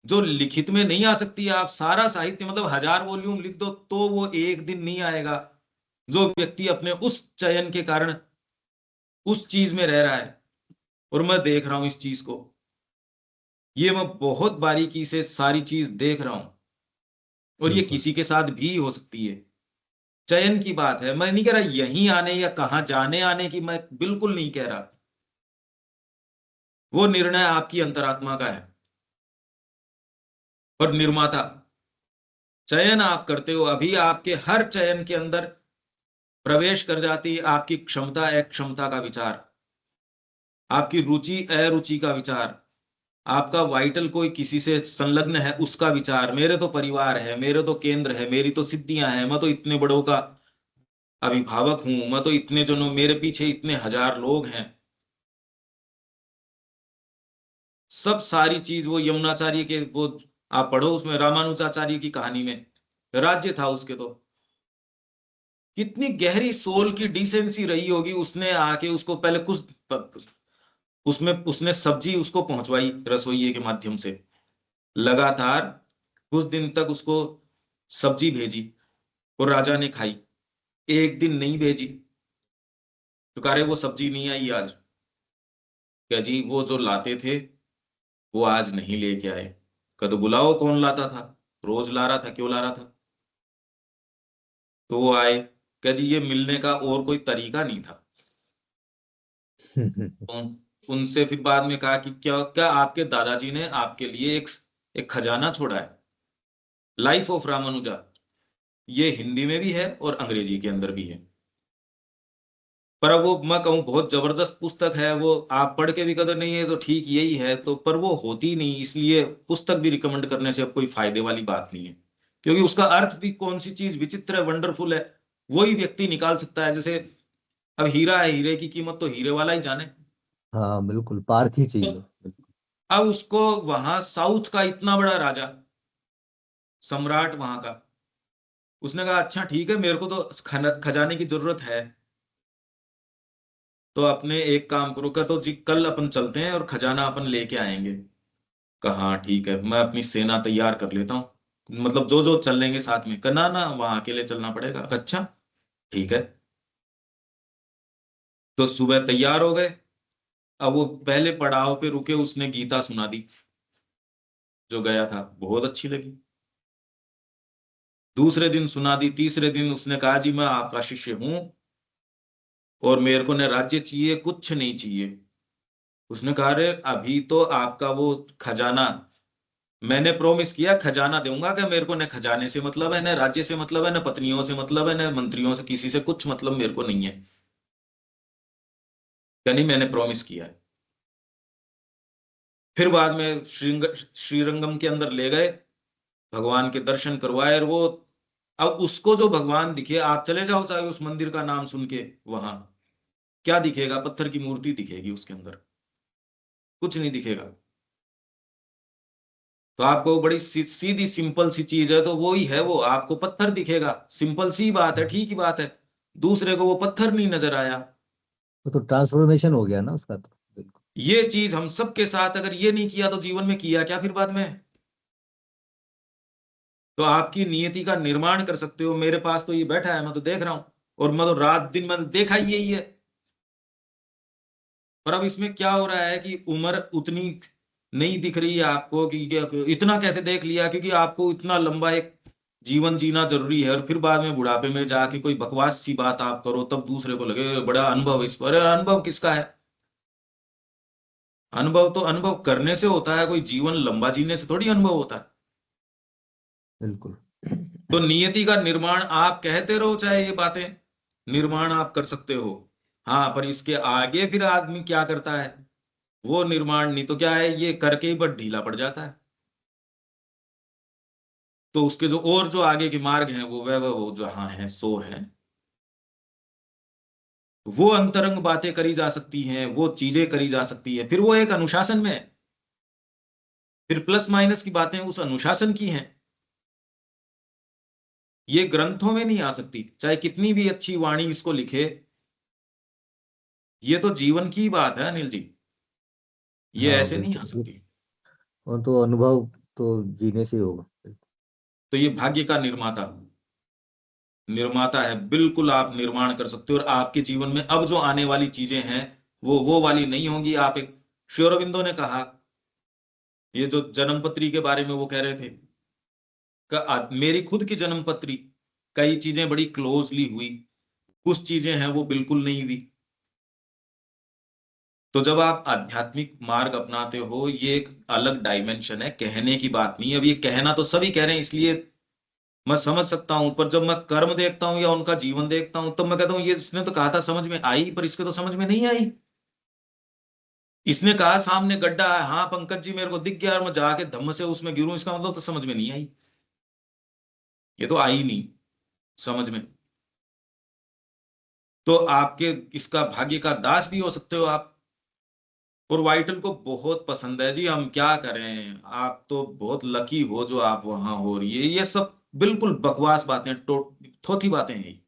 जो लिखित में नहीं आ सकती। आप सारा साहित्य मतलब 1000 वॉल्यूम लिख दो तो वो एक दिन नहीं आएगा। जो व्यक्ति अपने उस चयन के कारण उस चीज में रह रहा है, और मैं देख रहा हूं इस चीज को, ये मैं बहुत बारीकी से सारी चीज देख रहा हूं, और ये बिल्कुल। किसी के साथ भी हो सकती है। चयन की बात है, मैं नहीं कह रहा यहीं आने या कहां जाने आने की, मैं बिल्कुल नहीं कह रहा। वो निर्णय आपकी अंतरात्मा का है। पर निर्माता चयन आप करते हो, अभी आपके हर चयन के अंदर प्रवेश कर जाती है आपकी क्षमता अक्षमता का विचार, आपकी रुचि अरुचि का विचार, आपका वाइटल कोई किसी से संलग्न है उसका विचार। मेरे तो परिवार है, मेरे तो केंद्र है, मेरी तो सिद्धियां हैं, मैं तो इतने बड़ों का अभिभावक हूं, मैं तो इतने जनों, मेरे पीछे इतने 1000 लोग हैं। सब सारी चीज वो यमुनाचार्य के, वो आप पढ़ो उसमें रामानुजाचार्य की कहानी में, राज्य था उसके तो कितनी गहरी सोल की डिसेंसी रही होगी। उसने आके उसको पहले कुछ उसमें उसने सब्जी उसको पहुंचवाई रसोइये के माध्यम से, लगातार कुछ दिन तक उसको सब्जी भेजी, और राजा ने खाई। एक दिन नहीं भेजी तो कह रहे वो सब्जी नहीं आई आज। क्या जी, वो जो लाते थे वो आज नहीं लेके आए। कद बुलाओ कौन लाता था, रोज ला रहा था, क्यों ला रहा था। तो वो आए, क्या जी ये मिलने का और कोई तरीका नहीं था। तो उनसे फिर बाद में कहा कि क्या क्या आपके दादाजी ने आपके लिए एक खजाना छोड़ा है, लाइफ ऑफ रामानुजा। ये हिंदी में भी है और अंग्रेजी के अंदर भी है। पर अब वो मैं कहूँ बहुत जबरदस्त पुस्तक है वो, आप पढ़ के भी कदर नहीं है तो ठीक यही है तो, पर वो होती नहीं, इसलिए पुस्तक भी रिकमेंड करने से अब कोई फायदे वाली बात नहीं है। क्योंकि उसका अर्थ भी कौन सी चीज विचित्र है, वंडरफुल है, वही व्यक्ति निकाल सकता है। जैसे अब हीरा है, हीरे की कीमत तो हीरे वाला ही जाने। हाँ बिल्कुल, पार्थ ही तो चीज है, बिल्कुल। अब उसको वहां साउथ का इतना बड़ा राजा, सम्राट वहां का, उसने कहा अच्छा ठीक है मेरे को तो खजाने की जरूरत है, तो अपने एक काम करो, क्या तो जी कल अपन चलते हैं और खजाना अपन लेके आएंगे। कहा हाँ ठीक है, मैं अपनी सेना तैयार कर लेता हूँ, मतलब जो जो चल लेंगे साथ में। कहा ना ना वहां अकेले चलना पड़ेगा। कहा, अच्छा ठीक है। तो सुबह तैयार हो गए। अब वो पहले पड़ाव पे रुके, उसने गीता सुना दी जो गया था, बहुत अच्छी लगी। दूसरे दिन सुना दी, तीसरे दिन उसने कहा जी मैं आपका शिष्य हूं और मेरे को न राज्य चाहिए कुछ नहीं चाहिए। उसने कहा रे अभी तो आपका वो खजाना, मैंने प्रोमिस किया खजाना दूंगा, कि मेरे को न खजाने से मतलब है, न राज्य से मतलब है, न पत्नियों से मतलब है, न मंत्रियों से, किसी से कुछ मतलब मेरे को नहीं है। यानी मैंने प्रॉमिस किया है। फिर बाद में श्रीरंगम के अंदर ले गए, भगवान के दर्शन करवाए, और वो अब उसको जो भगवान दिखे, आप चले जाओ चाहे उस मंदिर का नाम सुन के, वहां क्या दिखेगा, पत्थर की मूर्ति दिखेगी उसके अंदर, कुछ नहीं दिखेगा। तो आपको बड़ी सीधी सिंपल सी चीज है, तो वो ही है, वो आपको पत्थर दिखेगा, सिंपल सी बात है, ठीक ही बात है। दूसरे को वो पत्थर नहीं नजर आया। वो तो ट्रांसफॉर्मेशन हो गया ना उसका, तो बिल्कुल। ये चीज हम सबके साथ, अगर ये नहीं किया तो जीवन में किया क्या फिर बाद में। तो आपकी नियति का निर्माण कर सकते हो। मेरे पास तो ये बैठा है, मैं तो देख रहा हूं, और मैं तो रात दिन मैंने देखा ही यही है। पर अब इसमें क्या हो रहा है कि उम्र उतनी नहीं दिख रही है आपको कि इतना कैसे देख लिया, क्योंकि आपको इतना लंबा एक जीवन जीना जरूरी है, और फिर बाद में बुढ़ापे में जाके कोई बकवास सी बात आप करो तब दूसरे को लगे बड़ा अनुभव इस पर। अनुभव किसका है? अनुभव तो अनुभव करने से होता है, कोई जीवन लंबा जीने से थोड़ी अनुभव होता है। बिल्कुल। तो नियति का निर्माण आप कहते रहो चाहे ये बातें, निर्माण आप कर सकते हो। हाँ, पर इसके आगे फिर आदमी क्या करता है, वो निर्माण नहीं तो क्या है, ये करके ही बट ढीला पड़ जाता है। तो उसके जो और जो आगे के मार्ग हैं वो वह वो जहां है सो है, वो अंतरंग बातें करी जा सकती हैं, वो चीजें करी जा सकती है, फिर वो एक अनुशासन में है, फिर प्लस माइनस की बातें उस अनुशासन की हैं। ये ग्रंथों में नहीं आ सकती, चाहे कितनी भी अच्छी वाणी इसको लिखे। ये तो जीवन की बात है अनिल जी, ये हाँ ऐसे नहीं आ बिल्कुल। सकती। और तो अनुभव तो जीने से ही होगा। तो ये भाग्य का निर्माता निर्माता है, बिल्कुल आप निर्माण कर सकते हो। और आपके जीवन में अब जो आने वाली चीजें हैं वो वाली नहीं होंगी। आप एक, श्री अरबिंदो ने कहा, ये जो जन्मपत्री के बारे में वो कह रहे थे, मेरी खुद की जन्मपत्री, कई चीजें बड़ी क्लोजली हुई, कुछ चीजें हैं वो बिल्कुल नहीं हुई। तो जब आप आध्यात्मिक मार्ग अपनाते हो, ये एक अलग डायमेंशन है, कहने की बात नहीं। अब ये कहना तो सभी कह रहे हैं, इसलिए मैं समझ सकता हूं, पर जब मैं कर्म देखता हूं या उनका जीवन देखता हूं, तब मैं कहता हूं ये इसने तो कहा था समझ में आई, पर इसके तो समझ में नहीं आई। इसने कहा सामने गड्ढा है, हाँ पंकज जी मेरे को दिख गया और मैं जाके धम्म से उसमें गिरूं, इसका मतलब तो समझ में नहीं आई, ये तो आई नहीं समझ में। तो आपके इसका भाग्य का दास भी हो सकते हो आप। और वाइटल को बहुत पसंद है जी, हम क्या करें, आप तो बहुत लकी हो जो आप वहां हो रही है। ये सब बिल्कुल बकवास बातें, थोथी बातें हैं,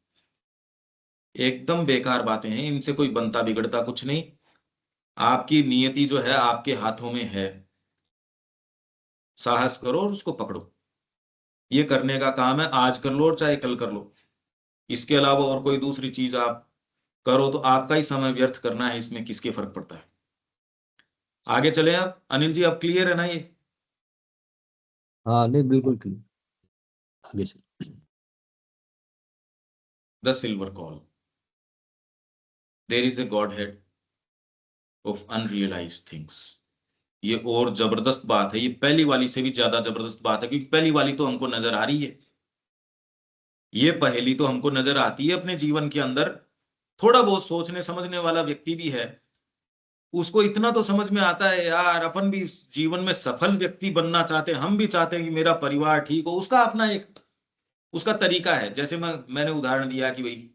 एकदम बेकार बातें हैं, इनसे कोई बनता बिगड़ता कुछ नहीं। आपकी नियति जो है आपके हाथों में है, साहस करो और उसको पकड़ो। ये करने का काम है, आज कर लो और चाहे कल कर लो। इसके अलावा और कोई दूसरी चीज आप करो तो आपका ही समय व्यर्थ करना है, इसमें किसके फर्क पड़ता है। आगे चले आप अनिल जी, आप क्लियर है ना ये? हाँ नहीं बिल्कुल ठीक। आगे चल। The silver call, there is a godhead of unrealised things. ये और जबरदस्त बात है, ये पहली वाली से भी ज्यादा जबरदस्त बात है, क्योंकि पहली वाली तो हमको नजर आ रही है, ये पहेली तो हमको नजर आती है अपने जीवन के अंदर। थोड़ा बहुत सोचने समझने वाला व्यक्ति भी है, उसको इतना तो समझ में आता है यार, अपन भी जीवन में सफल व्यक्ति बनना चाहते हैं, हम भी चाहते हैं कि मेरा परिवार ठीक हो। उसका अपना एक उसका तरीका है। जैसे मैंने उदाहरण दिया कि भाई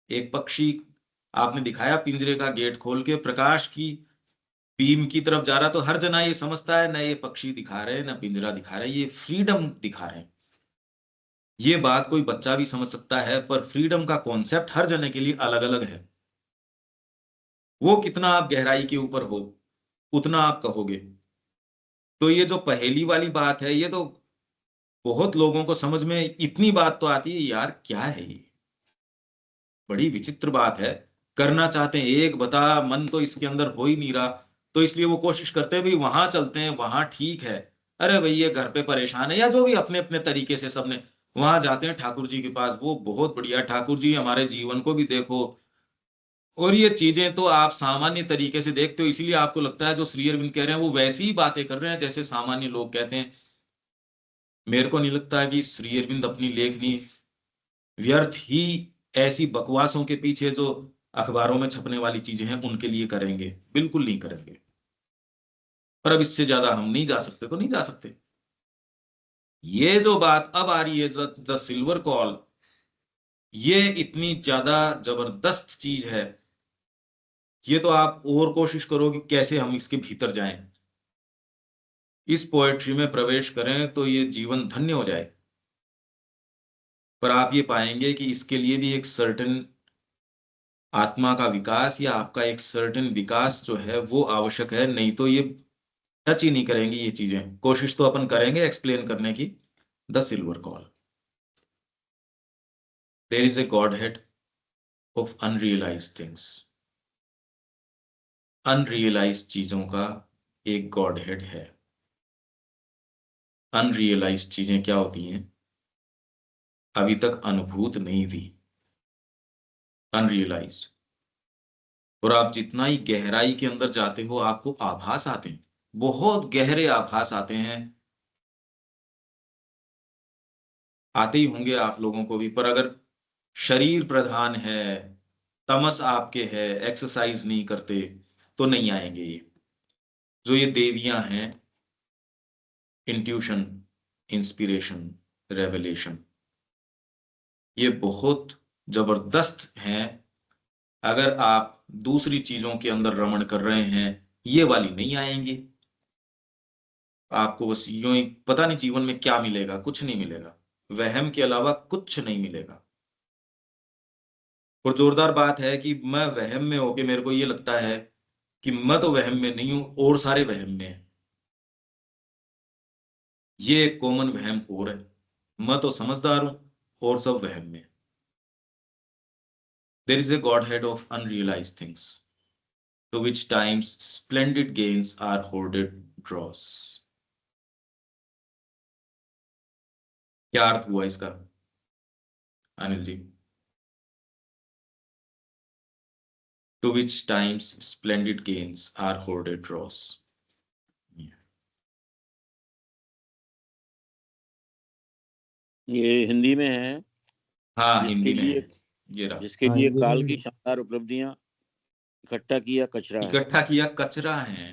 एक पक्षी आपने दिखाया पिंजरे का गेट खोल के प्रकाश की बीम की तरफ जा रहा, तो हर जना ये समझता है ना ये पक्षी दिखा रहे हैं ना पिंजरा दिखा रहे हैं, ये फ्रीडम दिखा रहे हैं। ये बात कोई बच्चा भी समझ सकता है, पर फ्रीडम का कॉन्सेप्ट हर जने के लिए अलग अलग है। वो कितना आप गहराई के ऊपर हो उतना आप कहोगे। तो ये जो पहेली वाली बात है, ये तो बहुत लोगों को समझ में इतनी बात तो आती है यार, क्या है ये, बड़ी विचित्र बात है। करना चाहते हैं एक, बता मन तो इसके अंदर हो ही नहीं रहा, तो इसलिए वो कोशिश करते हैं भाई वहां चलते हैं वहां ठीक है। अरे भाई ये घर पे परेशान है, या जो भी अपने अपने तरीके से सबने, वहां जाते हैं ठाकुर जी के पास, वो बहुत बढ़िया ठाकुर जी हमारे जीवन को भी देखो। और ये चीजें तो आप सामान्य तरीके से देखते हो, इसीलिए आपको लगता है जो श्री अरविंद कह रहे हैं वो वैसी ही बातें कर रहे हैं जैसे सामान्य लोग कहते हैं। मेरे को नहीं लगता है कि श्री अरविंद अपनी लेखनी व्यर्थ ही ऐसी बकवासों के पीछे जो अखबारों में छपने वाली चीजें हैं उनके लिए करेंगे, बिल्कुल नहीं करेंगे। पर अब इससे ज्यादा हम नहीं जा सकते तो नहीं जा सकते। ये जो बात अब आ रही है द सिल्वर कॉल, ये इतनी ज्यादा जबरदस्त चीज है, ये तो आप और कोशिश करो कि कैसे हम इसके भीतर जाएं, इस पोएट्री में प्रवेश करें तो ये जीवन धन्य हो जाए। पर आप ये पाएंगे कि इसके लिए भी एक सर्टेन आत्मा का विकास या आपका एक सर्टेन विकास जो है वो आवश्यक है, नहीं तो ये टच ही नहीं करेंगी ये चीजें। कोशिश तो अपन करेंगे एक्सप्लेन करने की। The silver call, there is a godhead of unrealised things. Unrealised चीजों का एक गॉड हेड है। अनरियलाइज्ड चीजें क्या होती हैं, अभी तक अनुभूत नहीं हुई, अनरियलाइज्ड। और आप जितना ही गहराई के अंदर जाते हो आपको आभास आते हैं, बहुत गहरे आभास आते हैं, आते ही होंगे आप लोगों को भी। पर अगर शरीर प्रधान है, तमस आपके है, एक्सरसाइज नहीं करते, तो नहीं आएंगे ये। जो ये देवियां हैं, इंट्यूशन, इंस्पिरेशन, रेवलेशन, ये बहुत जबरदस्त हैं। अगर आप दूसरी चीजों के अंदर रमण कर रहे हैं, ये वाली नहीं आएंगी। आपको बस यूं ही पता नहीं जीवन में क्या मिलेगा, कुछ नहीं मिलेगा, वहम के अलावा कुछ नहीं मिलेगा। और जोरदार बात है कि मैं वहम में होके मेरे को ये लगता है कि मैं तो वहम में नहीं हूं और सारे वहम में हैं। ये एक कॉमन वहम और है, मैं तो समझदार हूं और सब वहम में। There is a godhead of unrealised things to which times splendid gains are hoarded dross। क्या अर्थ हुआ इसका Anil ji? To which times splendid gains are hoarded dross। ये हिंदी में है। हाँ, जिसके हिंदी में है। लिए ये रहा, जिसके हाँ, लिए हिंदी काल में की भी। शानदार उपलब्धियां इकट्ठा किया कचरा है। इकट्ठा किया कचरा है।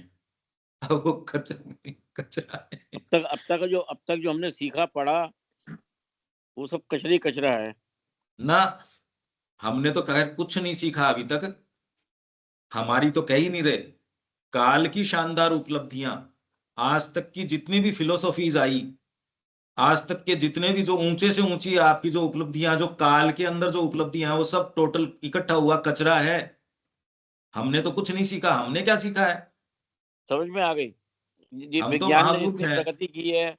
अब वो कचरा कचरा है। अब तक जो हमने सीखा पढ़ा वो सब कचरे कचरा है ना, हमने तो खैर कुछ नहीं सीखा अभी तक, हमारी तो कह ही नहीं रहे। काल की शानदार उपलब्धियां, आज तक की जितनी भी फिलोसॉफीज आई, आज तक के जितने भी जो ऊंचे से ऊंची आपकी जो उपलब्धियां, जो काल के अंदर जो उपलब्धियां हैं, वो सब टोटल इकट्ठा हुआ कचरा है। हमने तो कुछ नहीं सीखा, हमने क्या सीखा है? समझ में आ गई। ये हम तो विज्ञान ने महामूर्ख जितनी हैं। प्रगति की है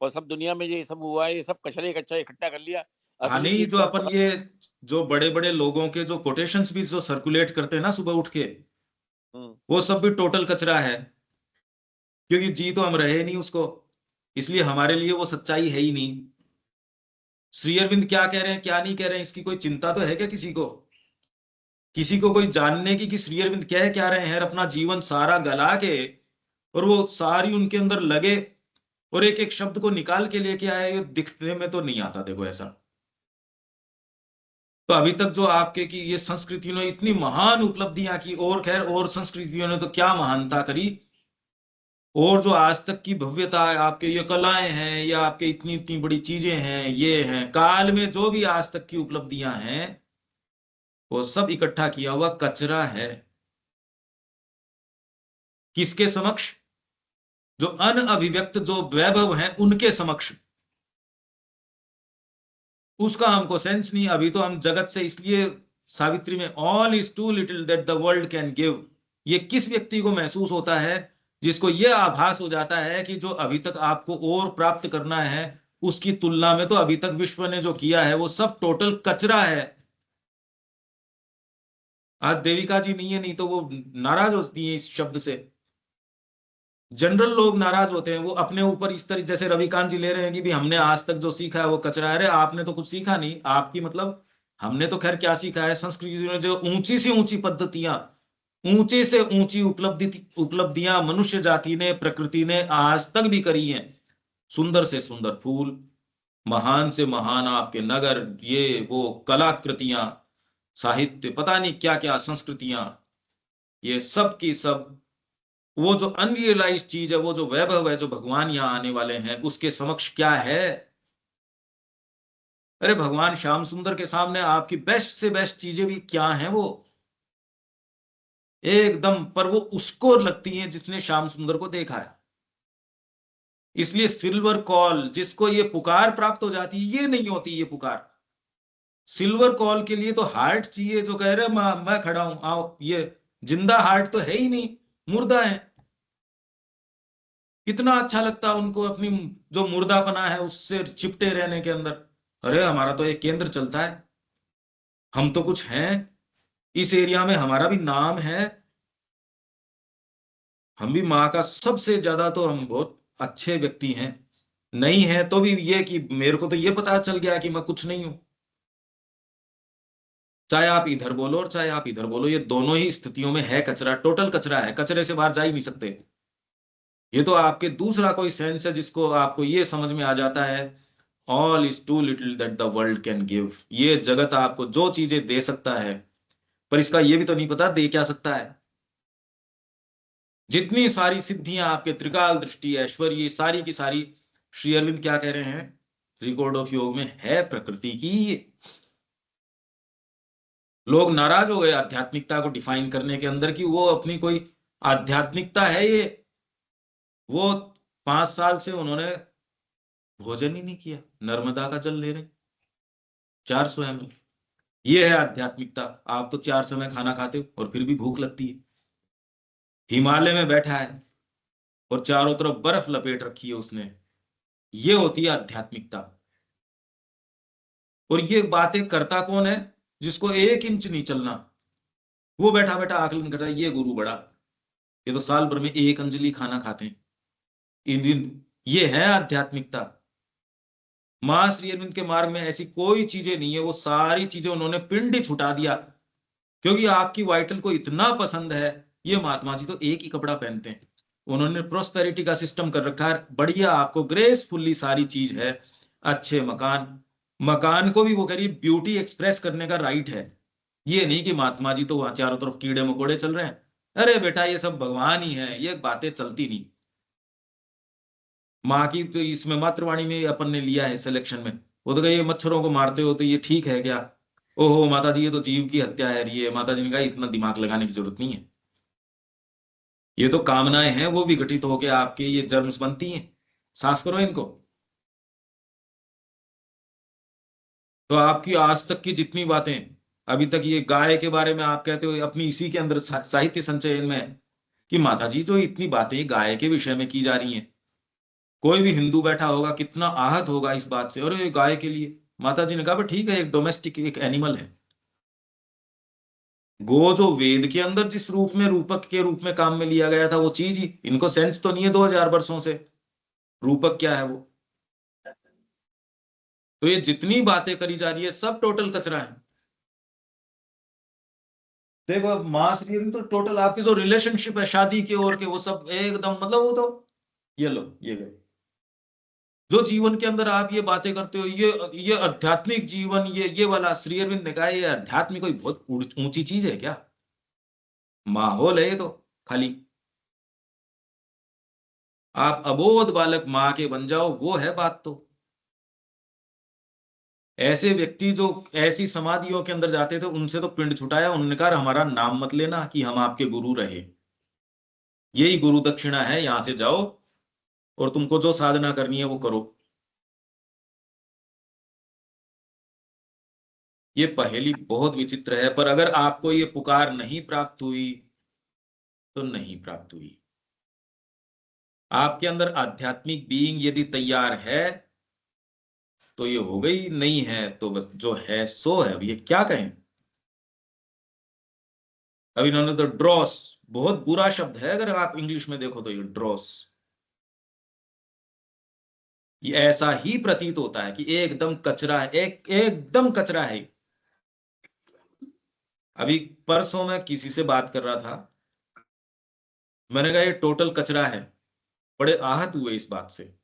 और सब दुनिया में ये सब हुआ है, ये सब कचरे कच्चा इकट्ठा कर लिया। हाँ असली नहीं, चीज जो तो हम अपन पकड़। ये जो बड़े बड़े लोगों के जो कोटेशंस भी जो सर्कुलेट करते हैं ना सुबह उठ के, वो सब भी टोटल कचरा है, क्योंकि जी तो हम रहे नहीं उसको, इसलिए हमारे लिए वो सच्चाई है ही नहीं। श्री अरविंद क्या कह रहे हैं क्या नहीं कह रहे हैं, इसकी कोई चिंता तो है क्या किसी को? किसी को कोई जानने की कि श्री अरविंद कह क्या रहे हैं? अपना जीवन सारा गला के और वो सारी उनके अंदर लगे और एक एक शब्द को निकाल के लेके आए, ये दिखने में तो नहीं आता। देखो ऐसा तो अभी तक जो आपके की ये संस्कृतियों ने इतनी महान उपलब्धियां की, और खैर और संस्कृतियों ने तो क्या महानता करी, और जो आज तक की भव्यता है, आपके ये कलाएं हैं, या आपके इतनी इतनी बड़ी चीजें हैं, ये हैं काल में जो भी आज तक की उपलब्धियां हैं, वो सब इकट्ठा किया हुआ कचरा है। किसके समक्ष? जो अनअभिव्यक्त जो वैभव हैं उनके समक्ष। उसका हमको सेंस नहीं। अभी तो हम जगत से, इसलिए सावित्री में all is too little that the world can give, ये किस व्यक्ति को महसूस होता है जिसको यह आभास हो जाता है कि जो अभी तक आपको और प्राप्त करना है, उसकी तुलना में तो अभी तक विश्व ने जो किया है वो सब टोटल कचरा है। आज देविका जी नहीं है, नहीं तो वो नाराज होती है इस शब्द से। जनरल लोग नाराज होते हैं, वो अपने ऊपर इस तरह, जैसे रविकांत जी ले रहे हैं कि भी हमने आज तक जो सीखा है वो कचरा है। अरे आपने तो कुछ सीखा नहीं, आपकी मतलब हमने तो खैर क्या सीखा है? संस्कृति में जो ऊंची से ऊंची पद्धतियां, ऊंचे से ऊंची उपलब्धियां मनुष्य जाति ने, प्रकृति ने आज तक भी करी हैं। सुंदर से सुंदर फूल, महान से महान आपके नगर, ये वो कलाकृतियां, साहित्य, पता नहीं क्या क्या संस्कृतियां, ये सब की सब, वो जो अनरियलाइज चीज है, वो जो वैभव है, जो भगवान यहां आने वाले हैं उसके समक्ष क्या है? अरे भगवान श्याम सुंदर के सामने आपकी बेस्ट से बेस्ट चीजें भी क्या हैं? वो एकदम, पर वो उसको लगती हैं जिसने श्याम सुंदर को देखा है। इसलिए सिल्वर कॉल, जिसको ये पुकार प्राप्त हो जाती है, ये नहीं होती ये पुकार। सिल्वर कॉल के लिए तो हार्ट चाहिए, जो कह रहे मैं खड़ा हूं आओ। ये जिंदा हार्ट तो है ही नहीं, मुर्दा है। कितना अच्छा लगता है उनको अपनी जो मुर्दापना है उससे चिपटे रहने के अंदर। अरे हमारा तो एक केंद्र चलता है, हम तो कुछ हैं, इस एरिया में हमारा भी नाम है, हम भी माँ का सबसे ज्यादा, तो हम बहुत अच्छे व्यक्ति हैं। नहीं है तो भी ये कि मेरे को तो ये पता चल गया कि मैं कुछ नहीं हूं। चाहे आप इधर बोलो और चाहे आप इधर बोलो, ये दोनों ही स्थितियों में है कचरा, टोटल कचरा है, कचरे से बाहर जा ही नहीं सकते। ये तो आपके दूसरा कोई सेंस है जिसको आपको ये समझ में आ जाता है, all is too little that the world can give. ये जगत आपको जो चीजें दे सकता है, पर इसका ये भी तो नहीं पता दे क्या सकता है। जितनी सारी सिद्धियां आपके त्रिकाल दृष्टि, ऐश्वर्य, सारी की सारी श्री अरविंद क्या कह रहे हैं, रिकॉर्ड ऑफ योग में है प्रकृति की। ये लोग नाराज हो गए आध्यात्मिकता को डिफाइन करने के अंदर कि वो अपनी कोई आध्यात्मिकता है ये। वो 5 साल से उन्होंने भोजन ही नहीं किया, नर्मदा का जल ले रहे 400 ml। ये है आध्यात्मिकता। आप तो 4 समय खाना खाते हो और फिर भी भूख लगती है। हिमालय में बैठा है और चारों तरफ बर्फ लपेट रखी है उसने। ये होती है आध्यात्मिकता। और ये बातें करता कौन है, जिसको 1 इंच नहीं चलना, वो बैठा बैठा आकलन कर रहा है ये गुरु बड़ा, ये तो साल भर में 1 अंजलि खाना खाते हैं। ये है आध्यात्मिकता। मां श्री अरविंद के मार्ग में ऐसी कोई चीजें नहीं है, वो सारी चीजें उन्होंने पिंड ही छुटा दिया, क्योंकि आपकी वाइटल को इतना पसंद है। ये महात्मा जी तो एक ही कपड़ा पहनते हैं, उन्होंने प्रोस्पेरिटी का सिस्टम कर रखा है बढ़िया, आपको ग्रेसफुल्ली सारी चीज है। अच्छे मकान, मकान को भी वो कह रही ब्यूटी एक्सप्रेस करने का राइट है। ये नहीं कि महात्मा जी तो वहां चारों तरफ कीड़े मकोड़े चल रहे हैं। अरे बेटा ये सब भगवान ही है, ये बातें चलती नहीं। माँ की तो इसमें मातृवाणी में अपन ने लिया है सिलेक्शन में, वो तो कहे ये मच्छरों को मारते हो तो ये ठीक है क्या? ओहो माता जी ये तो जीव की हत्या है रही है। माता जी ने कहा इतना दिमाग लगाने की जरूरत नहीं है, ये तो कामनाएं हैं, वो विघटित होकर आपके ये जर्म्स बनती हैं, साफ करो इनको। तो आपकी आज तक की जितनी बातें अभी तक, ये गाय के बारे में आप कहते हो अपनी इसी के अंदर साहित्य संचयन में कि माता जी जो इतनी बातें गाय के विषय में की जा रही हैं, कोई भी हिंदू बैठा होगा कितना आहत होगा इस बात से, और ये गाय के लिए माता जी ने कहा ठीक है, एक डोमेस्टिक एक एनिमल है। गो जो वेद के अंदर जिस रूप में रूपक के रूप में काम में लिया गया था, वो चीज ही इनको सेंस तो नहीं है 2000 वर्षों से रूपक क्या है वो। तो ये जितनी बातें करी जा रही है सब टोटल कचरा है। देखो मां श्री अरविंद तो टोटल आपकी जो रिलेशनशिप है शादी के और के, वो सब एकदम मतलब वो तो ये लो ये गए। जो जीवन के अंदर आप ये बातें करते हो, ये आध्यात्मिक जीवन, ये वाला श्री अरविंद ने कहा ये अध्यात्म कोई बहुत ऊंची चीज है क्या? माहौल है ये तो खाली। आप अबोध बालक मां के बन जाओ, वो है बात। तो ऐसे व्यक्ति जो ऐसी समाधियों के अंदर जाते थे उनसे तो पिंड छुटाया, उन्होंने कहा हमारा नाम मत लेना कि हम आपके गुरु रहे, यही गुरु दक्षिणा है, यहां से जाओ और तुमको जो साधना करनी है वो करो। ये पहेली बहुत विचित्र है, पर अगर आपको ये पुकार नहीं प्राप्त हुई तो नहीं प्राप्त हुई। आपके अंदर आध्यात्मिक बीइंग यदि तैयार है तो ये हो गई, नहीं है तो बस जो है सो है। अब ये क्या कहें। अब इन्होंने तो ड्रॉस, बहुत बुरा शब्द है अगर आप इंग्लिश में देखो तो, ये ड्रॉस, ये ऐसा ही प्रतीत होता है कि एकदम कचरा है, एकदम कचरा है। अभी परसों मैं किसी से बात कर रहा था, मैंने कहा ये टोटल कचरा है, बड़े आहत हुए इस बात से।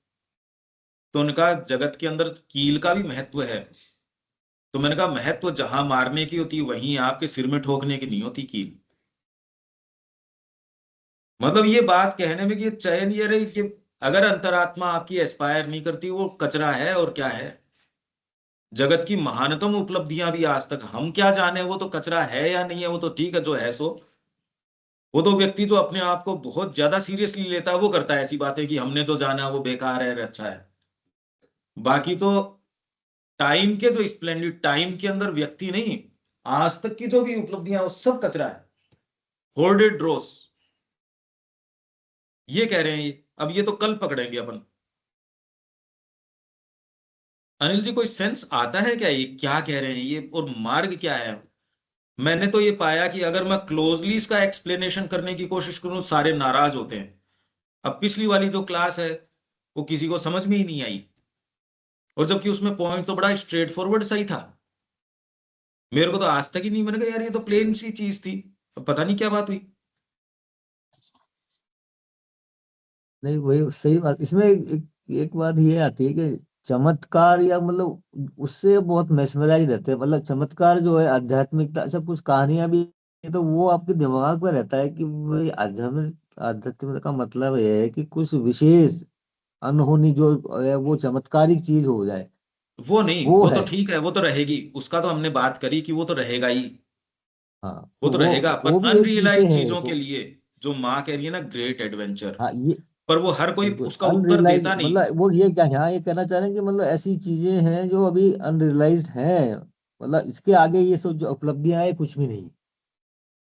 तो उनका जगत के अंदर कील का भी महत्व है। तो मैंने कहा महत्व जहां मारने की होती वहीं आपके सिर में ठोकने की नहीं होती कील। मतलब ये बात कहने में कि ये चयन ये रही कि अगर अंतरात्मा आपकी एस्पायर नहीं करती वो कचरा है और क्या है। जगत की महानतम उपलब्धियां भी आज तक हम क्या जाने वो तो कचरा है या नहीं है, वो तो ठीक है जो है सो। वो तो व्यक्ति जो अपने आप को बहुत ज्यादा सीरियसली लेता है वो करता है ऐसी बातें कि हमने जो जाना वो बेकार है अच्छा है। बाकी तो टाइम के जो स्प्लेंडेड टाइम के अंदर व्यक्ति नहीं, आज तक की जो भी उपलब्धियां वो सब कचरा है, होर्डेड ड्रोस। ये कह रहे हैं ये, अब ये तो कल पकड़ेंगे अपन। अनिल जी कोई सेंस आता है क्या ये क्या कह रहे हैं ये, और मार्ग क्या है? मैंने तो ये पाया कि अगर मैं क्लोजली इसका एक्सप्लेनेशन करने की कोशिश करूं सारे नाराज होते हैं। अब पिछली वाली जो क्लास है वो किसी को समझ में ही नहीं आई, और जबकि उसमें पॉइंट तो बड़ा स्ट्रेट फॉरवर्ड सही था। मेरे को तो आज तक ही नहीं, मैंने कहा यार ये तो प्लेन सी चीज थी, अब पता नहीं क्या बात हुई। नहीं वही सही बात, इसमें एक बात ये आती है कि चमत्कार या मतलब उससे बहुत मेस्मराइज रहते हैं, मतलब चमत्कार जो है आध्यात्मिकता सब कुछ कहानियां भी, तो वो आपके दिमाग में रहता है कि भाई आध्यात्मिकता का मतलब ये है कि कुछ विशेष अनहोनी जो है वो चमत्कारिक चीज हो जाए, वो नहीं, वो वो तो है। ठीक है, वो तो रहेगी, उसका तो हमने बात करी कि वो तो रहेगा ही, हाँ वो तो तो रहेगा। पर वो भी एक विषय अनरियलाइज्ड है चीजों के वो। लिए जो माँ कह रही है ना ग्रेट एडवेंचर, हाँ ये पर वो हर कोई उसका उत्तर अनरियलाइज देता नहीं। मतलब वो ये क्या यहाँ ये कहना चाह रहे हैं कि मतलब ऐसी चीजें हैं जो अभी अनरियलाइज्ड हैं, मतलब इसके आगे ये सब जो उपलब्धियां हैं कुछ भी नहीं।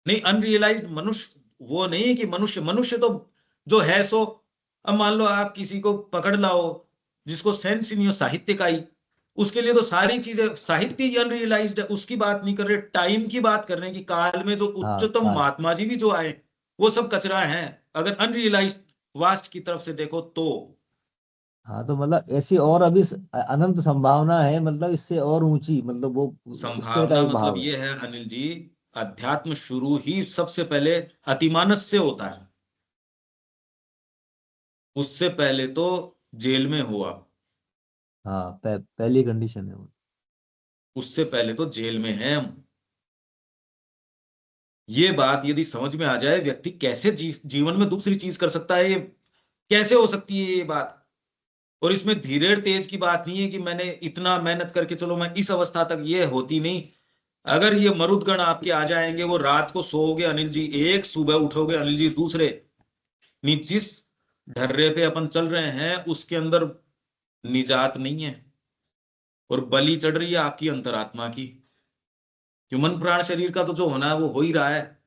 नहीं, अनरियलाइज्ड मनुष्य वो नहीं है कि मनुष्य, मनुष्य तो जो है सो, अब मान लो आप किसी को पकड़ लाओ जिसको सेंस ही नहीं हो साहित्य का ही, उसके लिए तो सारी चीजें साहित्य ही अनरियलाइज्ड है। उसकी बात नहीं कर रहे, टाइम की बात कर रहे हैं कि काल में जो हाँ उच्चतम महात्मा जी भी जो आए वो सब कचरा है, अगर अनरियलाइज्ड वास्ट की तरफ से देखो तो। हाँ तो मतलब ऐसी और अभी अनंत संभावना है, मतलब इससे और ऊंची, मतलब वो उस तरह का संभावना एक मतलब भाव है। ये है अनिल जी, अध्यात्म शुरू ही सबसे पहले अतिमानस से होता है, उससे पहले तो जेल में हो आप, हाँ पहली कंडीशन है वो। उससे पहले तो जेल में हैं हम। ये बात यदि समझ में आ जाए, व्यक्ति कैसे जीवन में दूसरी चीज कर सकता है, ये कैसे हो सकती है ये बात। और इसमें धीरे तेज की बात नहीं है कि मैंने इतना मेहनत करके चलो मैं इस अवस्था तक, ये होती नहीं। अगर ये मरुदगण आपके आ जाएंगे, वो रात को सोओगे अनिल जी एक, सुबह उठोगे अनिल जी दूसरे, जिस ढर्रे पे अपन चल रहे हैं उसके अंदर निजात नहीं है, और बलि चढ़ रही है आपकी अंतरात्मा की, कि मन प्राण शरीर का तो जो होना है वो हो ही रहा है,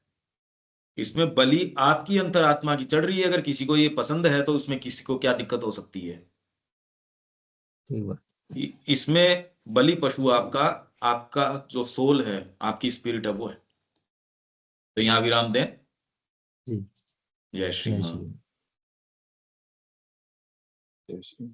इसमें बलि आपकी अंतरात्मा की चढ़ रही है। अगर किसी को ये पसंद है तो उसमें किसी को क्या दिक्कत हो सकती है। ठीक बात। इसमें बलि पशु आपका, आपका जो सोल है, आपकी स्पिरिट है वो है। तो यहां विराम दें। जी। जय श्री जय हाँ। श्री। जैसे